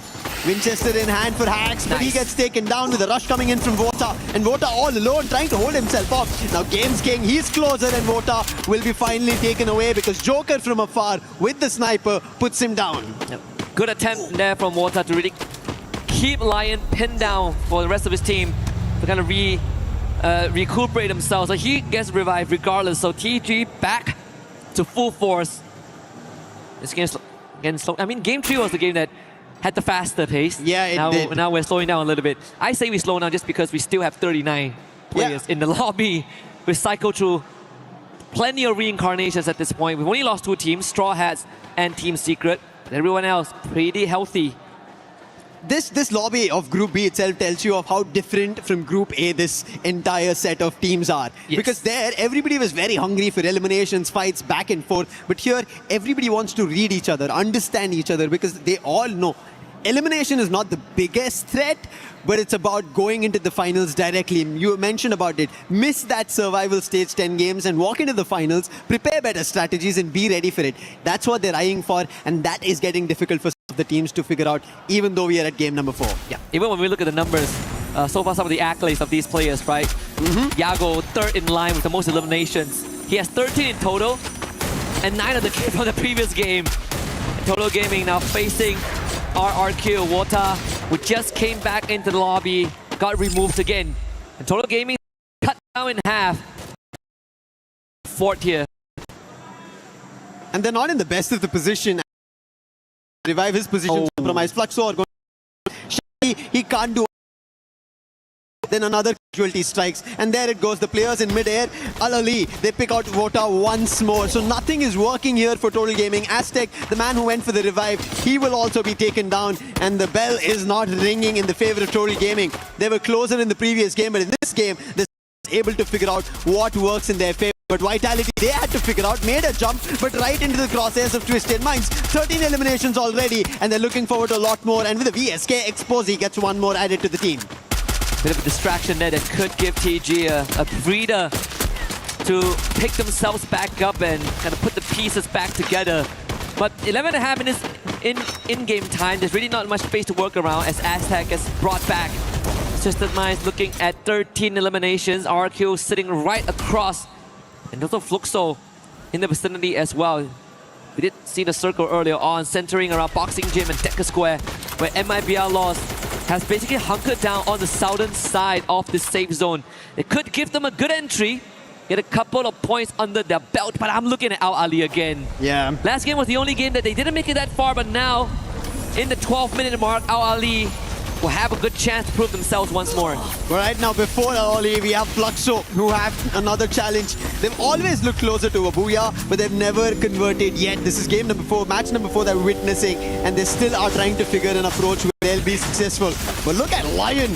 Winchester in hand for Hax, but he gets taken down with a rush coming in from Vota. And Vota all alone trying to hold himself off. Now Games King, he's closer, and Vota will be finally taken away because Joker from afar with the sniper puts him down. Yep. Good attempt there from Vota to really keep Lion pinned down for the rest of his team to kind of recuperate themselves. So he gets revived regardless. So TG back to full force. This game again slow. I mean, game 3 was the game that had the faster pace. Yeah, it did. Now we're slowing down a little bit. I say we slow down just because we still have 39 players in the lobby. We cycle through plenty of reincarnations at this point. We've only lost 2 teams, Straw Hats and Team Secret. But everyone else pretty healthy. This lobby of Group B itself tells you of how different from Group A this entire set of teams are. Yes. Because there, everybody was very hungry for eliminations, fights, back and forth. But here, everybody wants to read each other, understand each other, because they all know elimination is not the biggest threat, but it's about going into the finals directly. You mentioned about it. Miss that survival stage 10 games and walk into the finals, prepare better strategies and be ready for it. That's what they're eyeing for, and that is getting difficult for the teams to figure out, even though we are at game number 4. Yeah, even when we look at the numbers, so far some of the accolades of these players, right? Yago, 3rd in line with the most eliminations. He has 13 in total, and 9 of the from the previous game. Total Gaming now facing RRQ. Wota, who just came back into the lobby, got removed again. And Total Gaming cut down in half. 4th here. And they're not in the best of the position. Revive his position, compromise. Fluxo are going. He can't do. Then another casualty strikes, and there it goes. The players in mid-air, Al-Ali, they pick out Vota once more. So nothing is working here for Total Gaming. Aztec, the man who went for the revive, he will also be taken down, and the bell is not ringing in the favor of Total Gaming. They were closer in the previous game, but in this game, they're able to figure out what works in their favor. But Vitality, they had to figure out, made a jump, but right into the crosshairs of Twisted Minds. 13 eliminations already, and they're looking forward to a lot more. And with the VSK, Exposy gets 1 more added to the team. Bit of a distraction there that could give TG a breather to pick themselves back up and kind of put the pieces back together. But 11.5 minutes in-game time, there's really not much space to work around as Aztec gets brought back. Twisted Minds looking at 13 eliminations. RQ sitting right across. And also Fluxo in the vicinity as well. We did see the circle earlier on, centering around Boxing Gym and Decker Square, where MIBR Lost has basically hunkered down on the southern side of the safe zone. It could give them a good entry, get a couple of points under their belt, but I'm looking at Al Ali again. Yeah. Last game was the only game that they didn't make it that far, but now, in the 12-minute mark, Al Ali will have a good chance to prove themselves once more. Right now, before Ali, we have Fluxo, who have another challenge. They've always looked closer to a Booyah, but they've never converted yet. This is game number 4, match number 4 that we're witnessing, and they still are trying to figure an approach where they'll be successful. But look at Lion.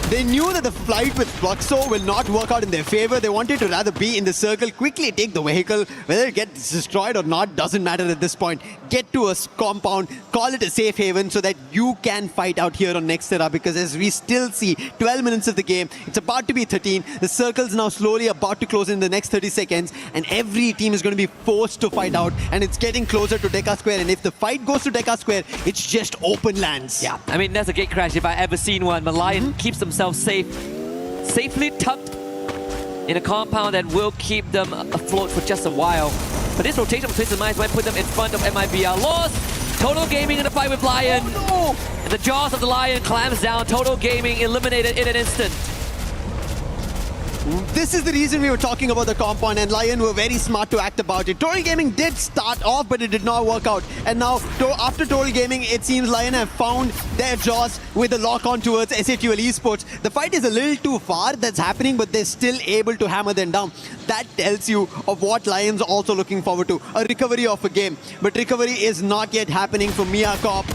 They knew that the fight with Fluxo will not work out in their favor. They wanted to rather be in the circle, quickly take the vehicle. Whether it gets destroyed or not doesn't matter at this point. Get to a compound, call it a safe haven so that you can fight out here on Nextera, because as we still see 12 minutes of the game, it's about to be 13. The circle's now slowly about to close in the next 30 seconds, and every team is going to be forced to fight out, and it's getting closer to Deca Square. And if the fight goes to Deca Square, it's just open lands. Yeah, I mean, that's a gate crash if I ever seen one. But Lion keeps themselves safe, safely tucked in a compound that will keep them afloat for just a while. But this rotation of Twisted Minds might put them in front of MIBR Lost. Total Gaming in the fight with Lion. Oh, no. And the jaws of the Lion clams down. Total Gaming eliminated in an instant. This is the reason we were talking about the compound, and Lion were very smart to act about it. Total Gaming did start off, but it did not work out. And now, after Total Gaming, it seems Lion have found their jaws with a lock-on towards SATL Esports. The fight is a little too far that's happening, but they're still able to hammer them down. That tells you of what Lion's also looking forward to, a recovery of a game. But recovery is not yet happening for Mia Corp.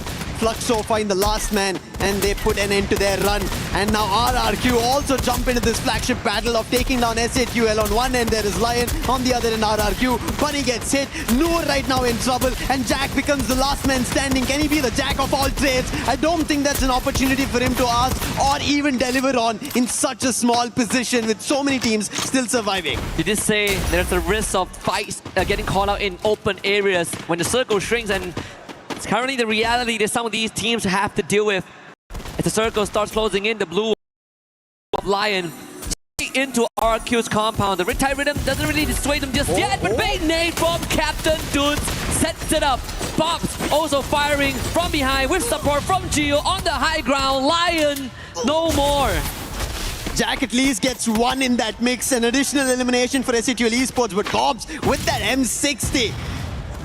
Fluxo find the last man, and they put an end to their run. And now RRQ also jump into this flagship battle of taking down SATL. On one end there is Lion, on the other end RRQ. Bunny gets hit, Noor right now in trouble, and Jack becomes the last man standing. Can he be the jack of all trades? I don't think that's an opportunity for him to ask or even deliver on in such a small position with so many teams still surviving. You did say there's a risk of fights getting caught out in open areas when the circle shrinks, and it's currently the reality that some of these teams have to deal with. As the circle starts closing in, the blue of Lion into RQ's compound. The Riptide Rhythm doesn't really dissuade them just yet, but bait nade from Captain Dudes sets it up. Pops also firing from behind with support from Geo on the high ground. Lion, no more. Jack at least gets one in that mix, an additional elimination for SATL Esports, but Cobbs with that M60.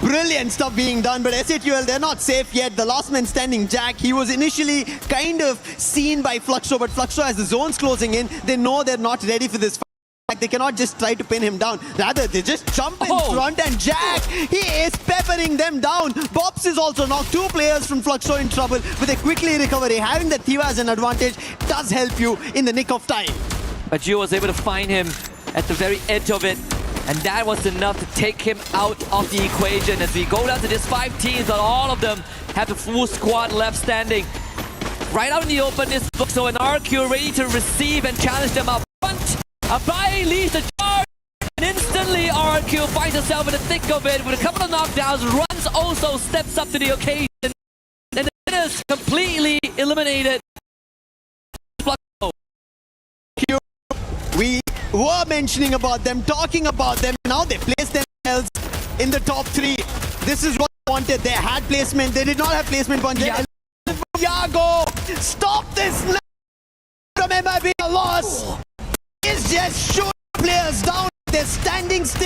Brilliant stuff being done, but SATL, they're not safe yet. The last man standing, Jack, he was initially kind of seen by Fluxo, but Fluxo, as the zone's closing in, they know they're not ready for this fight. They cannot just try to pin him down. Rather, they just jump in front, and Jack, he is peppering them down. Bobs is also knocked. 2 players from Fluxo in trouble with a quickly recovery. Having the Thiva as an advantage does help you in the nick of time. But Gio was able to find him at the very edge of it. And that was enough to take him out of the equation. As we go down to these 5 teams, but all of them have the full squad left standing. Right out in the open is Fluxo and RQ ready to receive and challenge them up front. Abai leads the charge, and instantly RQ finds herself in the thick of it with a couple of knockdowns. Runs also steps up to the occasion. And the winners completely eliminated Fluxo. We were mentioning about them, talking about them. Now they place themselves in the top 3. This is what they wanted. They had placement. They did not have placement. Yago, stop this now from MIB. A loss. It's just shooting players down. They're standing still.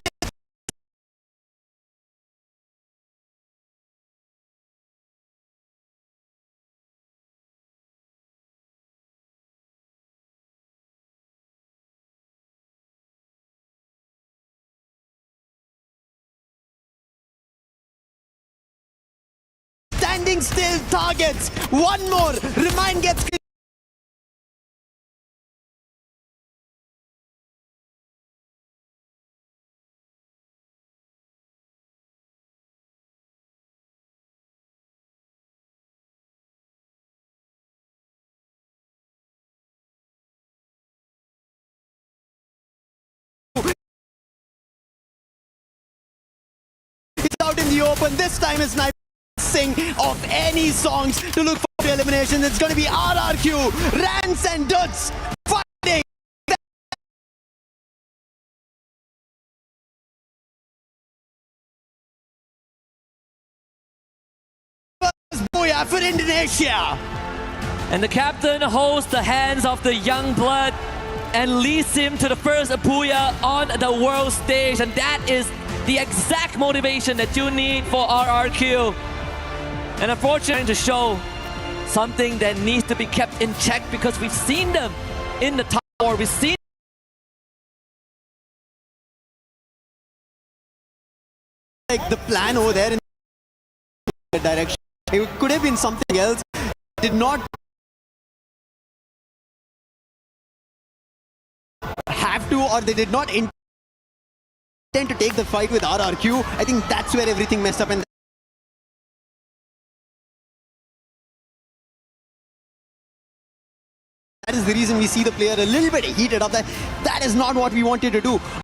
Standing still targets. One more. Remind gets it's out in the open. This time is Sniper sing of any songs to look for elimination. It's going to be RRQ, Rants and Duts fighting. Apuya for Indonesia. And the captain holds the hands of the young blood and leads him to the first Apuya on the world stage. And that is the exact motivation that you need for RRQ. And unfortunately, to show something that needs to be kept in check, because we've seen them in the top four. We've seen like the plan over there in that direction. It could have been something else. Did not have to, or they did not intend to take the fight with RRQ. I think that's where everything messed up, and that is the reason we see the player a little bit heated up. That is not what we wanted to do.